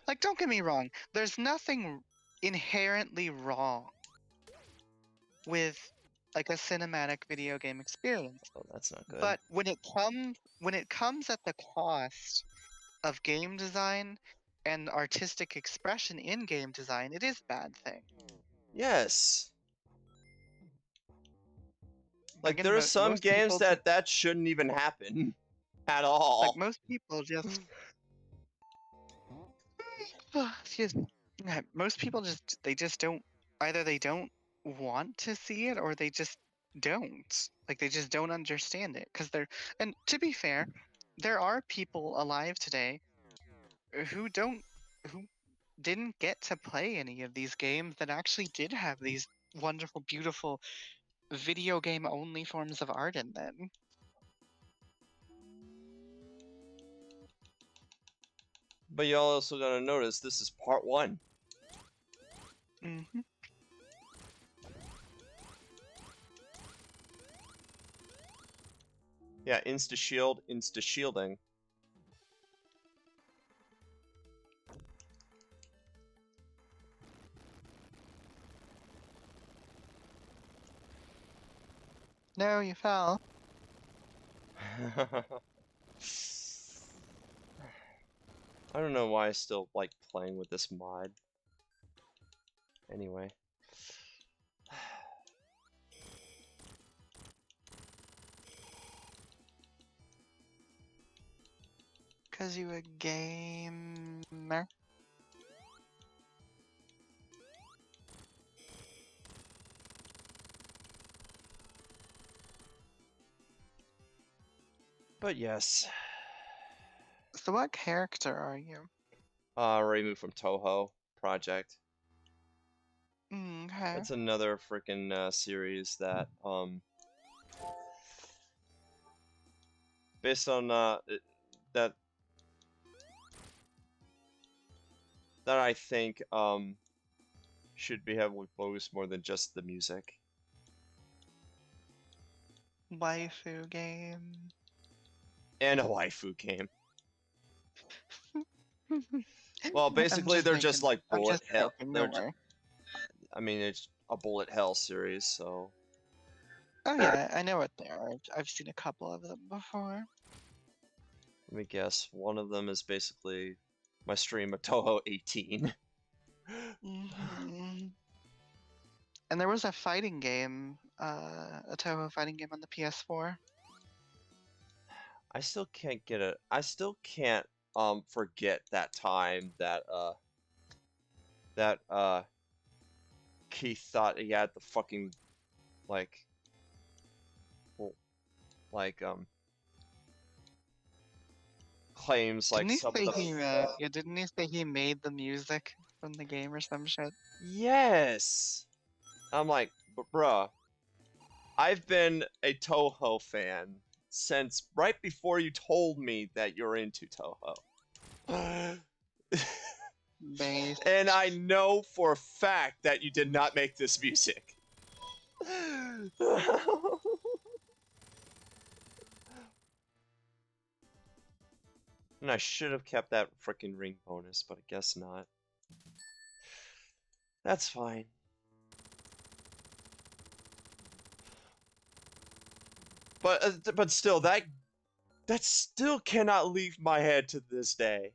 Like, don't get me wrong, there's nothing inherently wrong with like a cinematic video game experience. Oh, that's not good. But when it comes at the cost of game design and artistic expression in game design, it is a bad thing. Yes. Like, Again, there are some most games people just, that shouldn't even happen at like all. most people just excuse me. Most people just don't, either they don't want to see it or they just don't. Like they just don't understand it because they're, and to be fair, there are people alive today who don't, who didn't get to play any of these games that actually did have these wonderful, beautiful video game only forms of art in them. But you also gotta notice this is part 1. Hmm. Yeah, insta-shield, insta-shielding. No, you fell. I don't know why I still like playing with this mod. Anyway. Cause you a gamer. But yes. So what character are you? Removed from Toho Project. Okay. That's another freaking series that based on that I think should be heavily focused more than just the music. Waifu game. And a waifu game. Well, basically they're just like I'm bullet just hell. joking, don't worry. I mean, it's a bullet hell series, so. Oh yeah, I know what they are. I've seen a couple of them before. Let me guess. One of them is basically my stream of Toho 18. Hmm. And there was a fighting game, a Toho fighting game on the PS4. I still can't get it. I still can't forget that time that Keith thought he had the fucking like well, like claims like Didn't he some say of the he, yeah, didn't he say he made the music from the game or some shit? Yes. I'm like, bruh, I've been a Toho fan since right before you told me that you're into Toho. Base. And I know for a fact that you did not make this music. And I should have kept that freaking ring bonus, but I guess not. That's fine. But still, that still cannot leave my head to this day.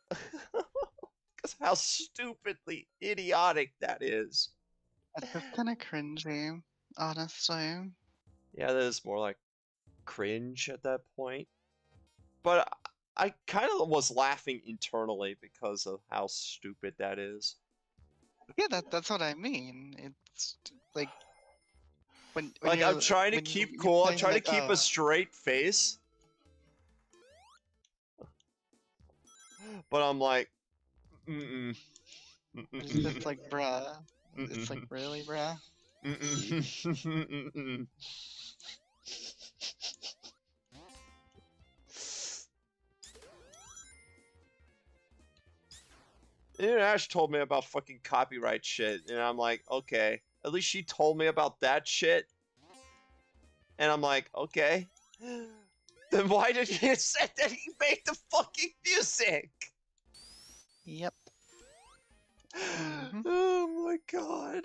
Because how stupidly idiotic that is. That's just kind of cringy, honestly. Yeah, that is more like cringe at that point. But I kind of was laughing internally because of how stupid that is. Yeah, that's what I mean. It's like when Like, I'm you're trying to when keep you're cool, I'm saying trying to like, keep a straight face. But I'm like, mm-mm. it's just like, bruh. It's like, Mm-mm. really, bruh? Mm-mm. Ash told me about fucking copyright shit, and I'm like, okay. At least she told me about that shit. And I'm like, okay. Then why did he say that he made the fucking music? Yep. Mm-hmm. Oh my god.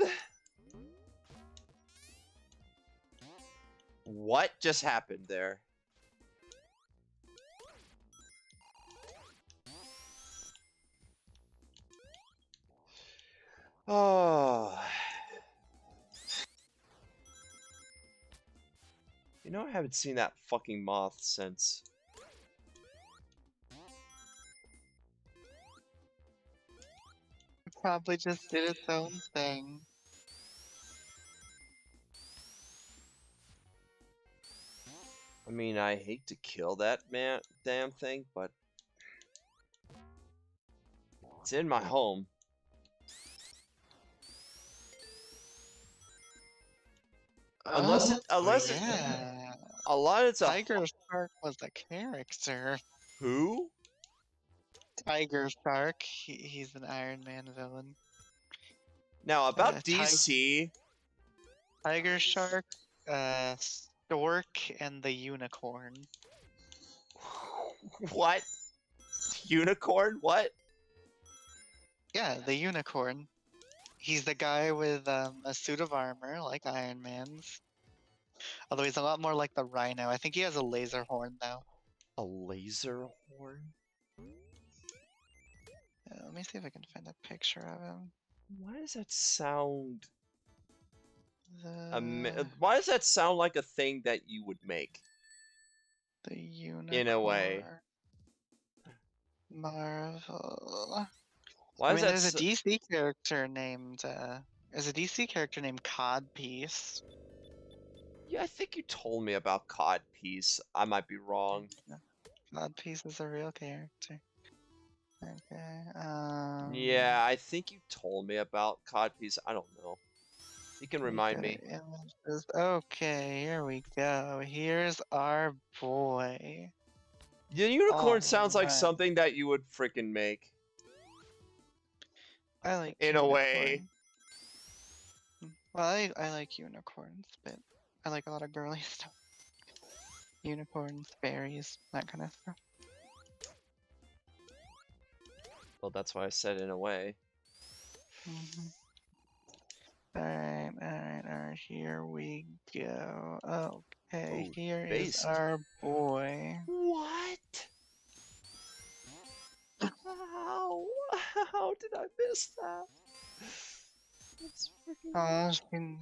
What just happened there? Oh. I haven't seen that fucking moth since. Probably just did its own thing. I mean, I hate to kill that damn thing, but it's in my home. Unless it, Yeah. a lot it's a Tiger Shark was a character. who? Tiger Shark, he's an Iron Man villain. Now about Ti- DC. Tiger Shark, Stork, and the Unicorn. What? Unicorn? What? Yeah, the Unicorn. He's the guy with a suit of armor, like Iron Man's. Although he's a lot more like the Rhino. I think he has a laser horn now. A laser horn? Let me see if I can find a picture of him. Why does that sound? The Why does that sound like a thing that you would make? Unicorn. In a way. Marvel. Why I is mean, that? there's a DC character named Codpiece. Yeah, I think you told me about Codpiece. I might be wrong. Codpiece is a real character. Okay. Yeah, I think you told me about Codpiece. I don't know. You can remind me. Images. Okay, here we go. Here's our boy. The unicorn All sounds like right. something that you would freaking make. I like in a way. Well, I like unicorns, but I like a lot of girly stuff. Unicorns, fairies, that kind of stuff. Well, that's why I said in a way. Alright, here we go. Okay, Oh, here based. is our boy. What? How did I miss that?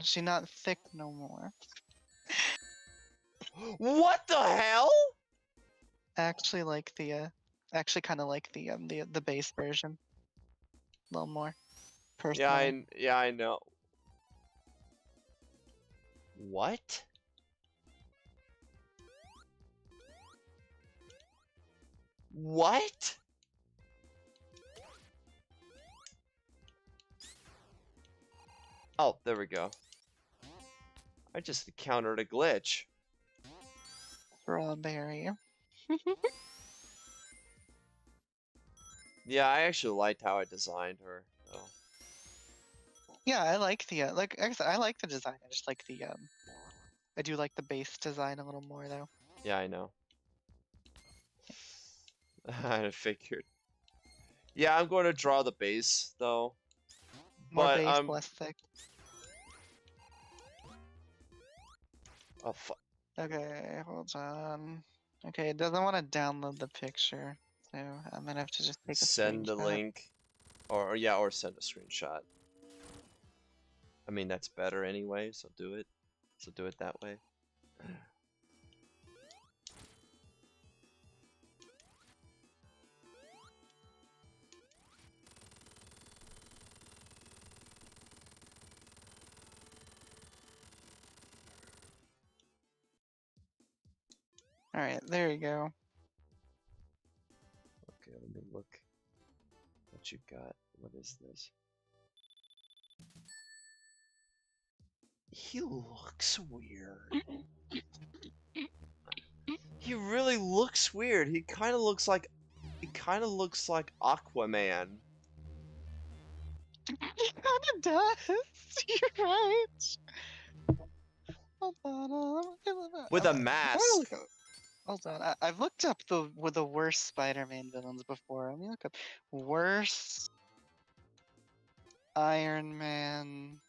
She's not thick no more. What the hell? Actually, like actually kind of like the base version. A little more. Personally. Yeah, I know. What? What? Oh, there we go. I just encountered a glitch. Strawberry. Yeah, I actually liked how I designed her. So. Yeah, I like the like I like the design. I just like the I do like the base design a little more though. Yeah, I know. I figured. Yeah, I'm going to draw the base though. More But base, less thick. Oh fuck. Okay, hold on. Okay, it doesn't want to download the picture, so I'm gonna have to just take a Send the screenshot. link, or yeah, or send a screenshot. I mean that's better anyway, so do it. So do it that way. Alright, there you go. Okay, let me look. What you got? What is this? He looks weird. He really looks weird. He kind of looks like Aquaman. He kinda does. You're right. Hold on. With a mask. Hold on. I've looked up the worst Spider-Man villains before. Let me look up worst Iron Man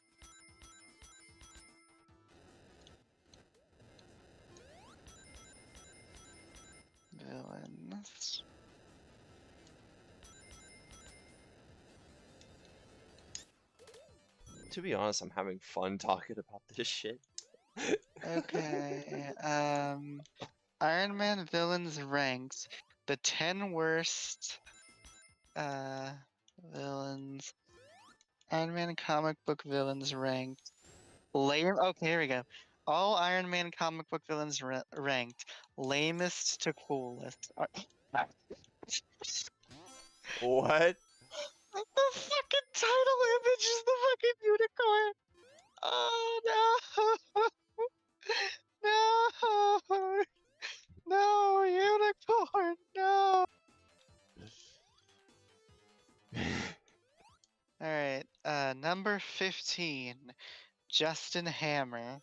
villains. To be honest, I'm having fun talking about this shit. Okay. Iron Man villains ranked. The 10 worst villains. Iron Man comic book villains ranked. Lame. Okay, here we go. All Iron Man comic book villains ranked lamest to coolest. What? The fucking title image is the fucking unicorn. Oh no! No! No, unicorn! No! Alright, number 15, Justin Hammer.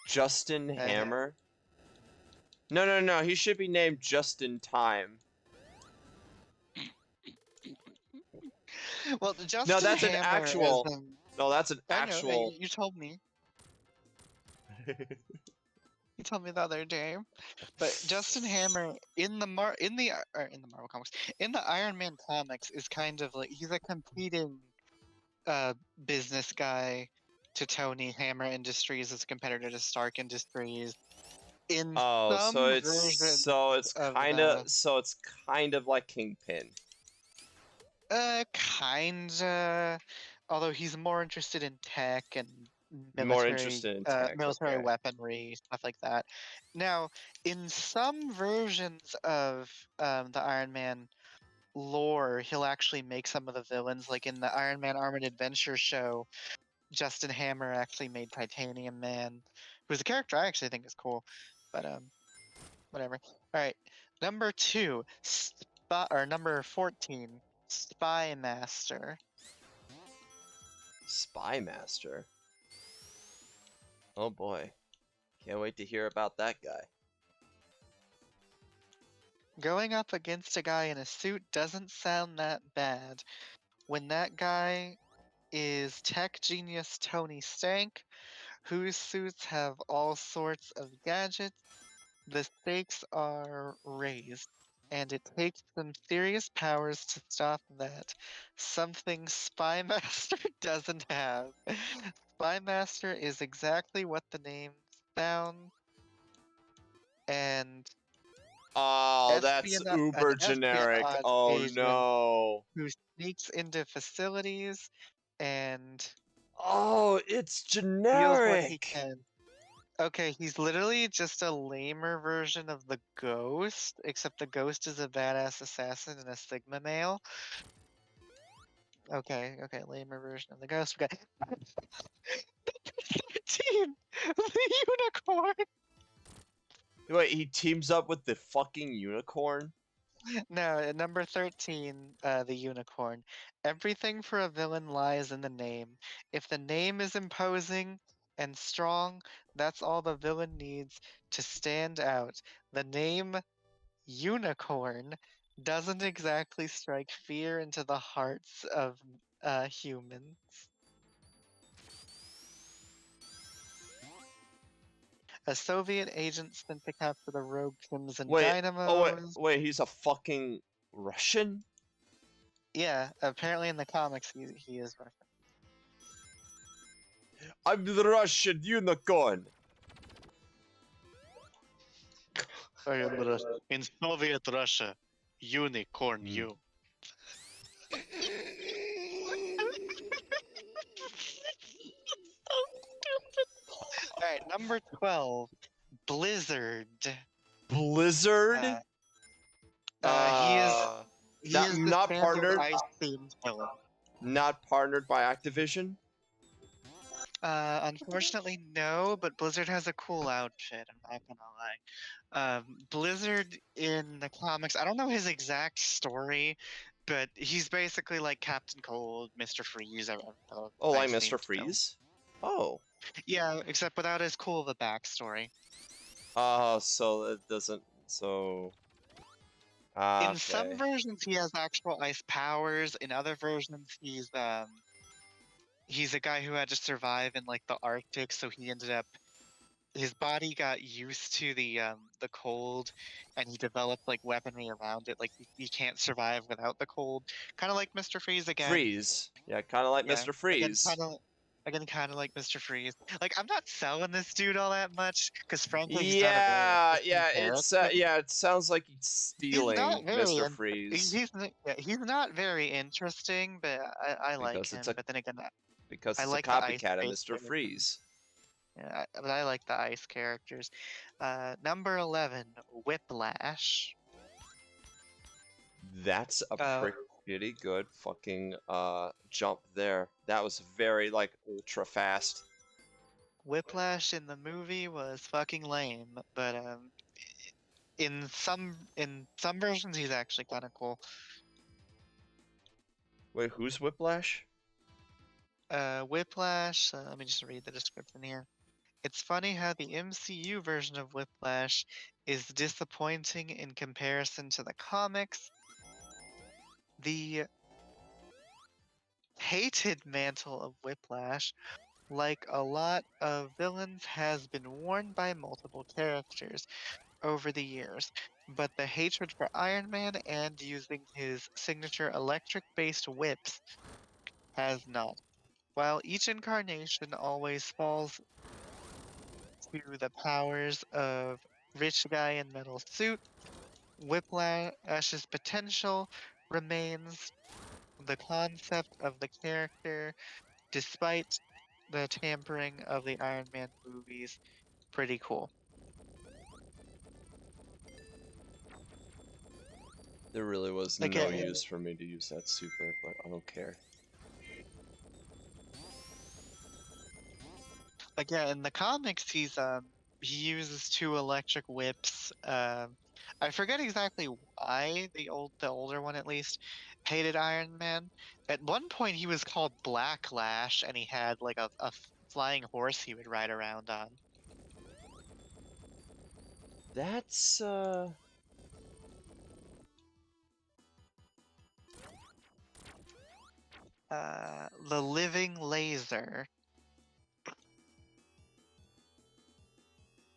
Justin Uh, Hammer? No. He should be named Just in Time. well, No, Justin that's an Hammer is actual. No, that's an I know, actual. you told me. You told me the other day. But Justin Hammer in the Marvel comics, in the Iron Man comics, is kind of like he's a competing business guy to Tony. Hammer Industries as a competitor to Stark Industries. In Oh, some versions of the so it's kind of like Kingpin. kinda, although he's more interested in tech and More interested in tech. military Okay. weaponry, stuff like that. Now, in some versions of the Iron Man lore, he'll actually make some of the villains. Like in the Iron Man Armored Adventure show, Justin Hammer actually made Titanium Man, who's a character I actually think is cool. But whatever. All right, number 2, number 14, Spy Master. Spy Master. Oh boy. Can't wait to hear about that guy. Going up against a guy in a suit doesn't sound that bad. When that guy is tech genius Tony Stank, whose suits have all sorts of gadgets, the stakes are raised, and it takes some serious powers to stop that. Something Spy Master doesn't have. Spy Master is exactly what the name sounds, and Oh, that's an uber generic. espionage Oh agent no. who sneaks into facilities and Oh, it's steals what he generic. can. Okay, he's literally just a lamer version of the Ghost, except the Ghost is a badass assassin and a Sigma male. Okay, lamer version of the Ghost. We got 13, the Unicorn. Wait, he teams up with the fucking unicorn? No, at number 13, the Unicorn. Everything for a villain lies in the name. If the name is imposing and strong, that's all the villain needs to stand out. The name Unicorn doesn't exactly strike fear into the hearts of humans. A Soviet agent sent to capture the rogue Crimson Wait, oh Dynamos. wait, he's a fucking Russian? Yeah, apparently in the comics he is Russian. I'm the Russian unicorn. I am in Soviet Russia. Unicorn you. Alright, number 12. Blizzard. Blizzard? He is the Not standard partnered. ice themed villain. Not partnered by Activision. Unfortunately, no, but Blizzard has a cool outfit, I'm not gonna lie. Blizzard in the comics, I don't know his exact story, but he's basically like Captain Cold, Mr. Freeze, Oh, like ice Mr. themed villain. Freeze? Oh. Yeah, except without as cool of a backstory. So it doesn't. So. In some Okay. versions, he has actual ice powers. In other versions, he's a guy who had to survive in like the Arctic, so he ended up his body got used to the cold, and he developed like weaponry around it. Like he can't survive without the cold. Kind of like Mr. Freeze again. Freeze. Yeah, kind of like Yeah, Mr. again, Freeze. Again, kind of like Mr. Freeze. Like, I'm not selling this dude all that much because, frankly, he's not a very Yeah, interesting yeah, character. it sounds like he's He's stealing not very. Mr. Freeze He's not very interesting, but I like because him. But then again, I it's a like the ice copycat of based Mr. characters. Freeze. Yeah, but I like the ice characters. Number 11, Whiplash. That's a Uh, pretty good fucking jump there. That was very like ultra fast. Whiplash in the movie was fucking lame, but in some versions he's actually kind of cool. Wait, who's Whiplash? Whiplash. Let me just read the description here. It's funny how the MCU version of Whiplash is disappointing in comparison to the comics. The hated mantle of Whiplash, like a lot of villains, has been worn by multiple characters over the years, but the hatred for Iron Man and using his signature electric-based whips has not. While each incarnation always falls to the powers of rich guy in metal suit, Whiplash's potential remains the concept of the character, despite the tampering of the Iron Man movies. Pretty cool. There really was no Again, use for me to use that super, but I don't care. in the comics, he uses two electric whips. I forget exactly why the older one at least hated Iron Man. At one point, he was called Blacklash, and he had like a flying horse he would ride around on. That's The Living Laser.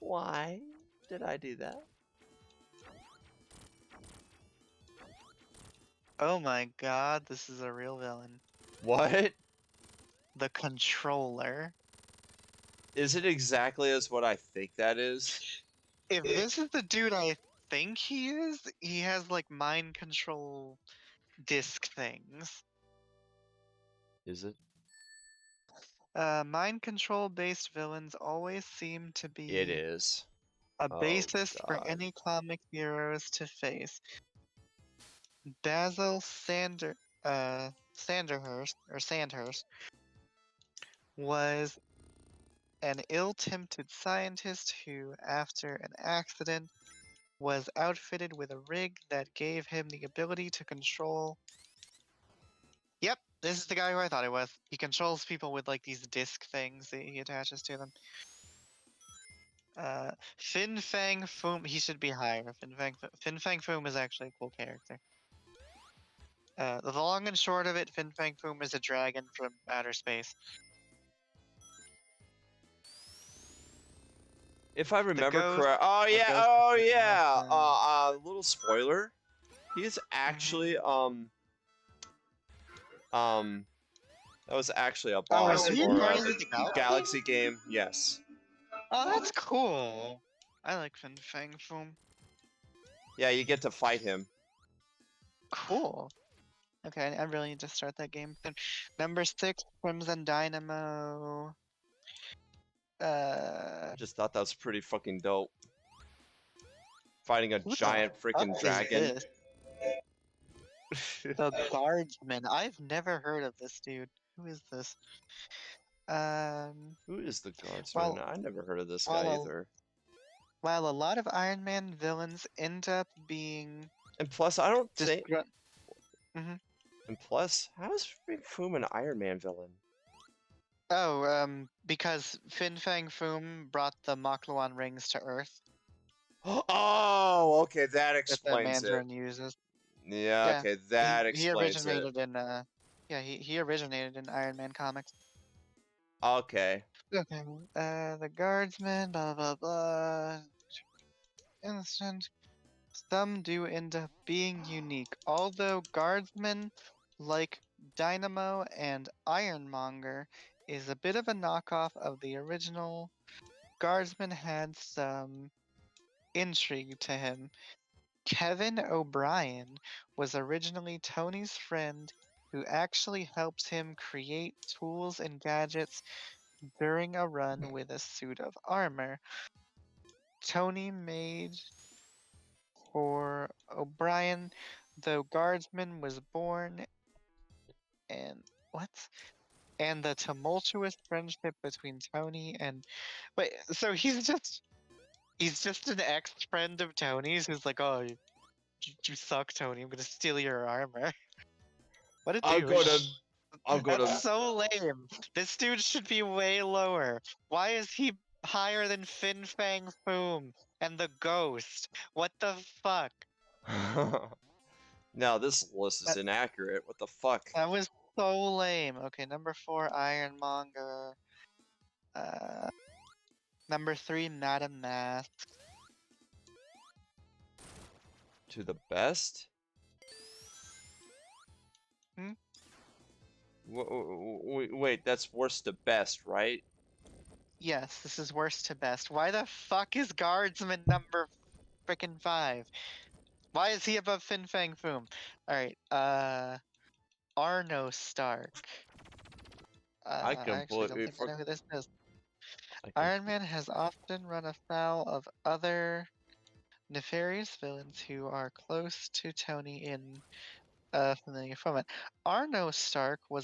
why did I do that? Oh my god, this is a real villain. What? The Controller. Is it exactly as what I think that is? If this is the dude I think he is, he has like mind control disc things. Is it? Mind control based villains always seem to It be is. a Oh basis for god. any comic heroes to face. Basil Sandhurst was an ill-tempted scientist who, after an accident, was outfitted with a rig that gave him the ability to control. Yep, this is the guy who I thought it was. He controls people with like these disc things that he attaches to them. Fin Fang Foom. He should be higher. Fin Fang Foom is actually a cool character. The long and short of it, Fin Fang Foom is a dragon from outer space. If I The remember ghost. correct. Oh The yeah. ghost is Oh freaking yeah. awesome. Little spoiler. He's actually that was actually a Oh, is boss he for part of the the Galaxy? Galaxy game. Yes. Oh, that's cool. I like Fin Fang Foom. Yeah, you get to fight him. Cool. Okay, I really need to start that game. Then number 6, Crimson Dynamo. I just thought that was pretty fucking dope. Fighting a Who the giant fuck freaking is dragon. this? The Guardsman. I've never heard of this dude. Who is this? Who is the guardsman? Well, I never heard of this while guy a, either. while a lot of Iron Man villains end up being And plus, I don't think. disgru- Mhm. And plus, how is Big Foom an Iron Man villain? Oh, because Fin Fang Foom brought the Makluan rings to Earth Oh, okay, that that the explains it. Mandarin uses. Yeah, Yeah, okay, that he explains it. originated in he originated in Iron Man comics. Okay. Okay. The Guardsman, blah blah blah. Instant. Some do end up being unique, although Guardsmen, like Dynamo and Ironmonger is a bit of a knockoff of the original. Guardsman had some intrigue to him. Kevin O'Brien was originally Tony's friend who actually helped him create tools and gadgets during a run with a suit of armor. Tony made for O'Brien, though Guardsman was born, and what? And the tumultuous friendship between Tony and wait, so he's just an ex-friend of Tony's who's like, oh, you suck, Tony. I'm gonna steal your armor. What a I'm gonna, douche. I'm That's gonna. so lame. This dude should be way lower. Why is he higher than Fin Fang Foom and the Ghost? What the fuck? Now this list is That inaccurate. What the fuck? that was so lame. Okay, number 4, Ironmonger. Uh, number 3, Madame Mask. To the best? Hmm? Wait, that's worst to best, right? Yes, this is worst to best. Why the fuck is Guardsman number frickin' 5? Why is he above Fin Fang Foom? Alright, Arno Stark. I I actually don't completely think I know who this is. I Iron completely. Man has often run afoul of other nefarious villains who are close to Tony in familiar format. Arno Stark was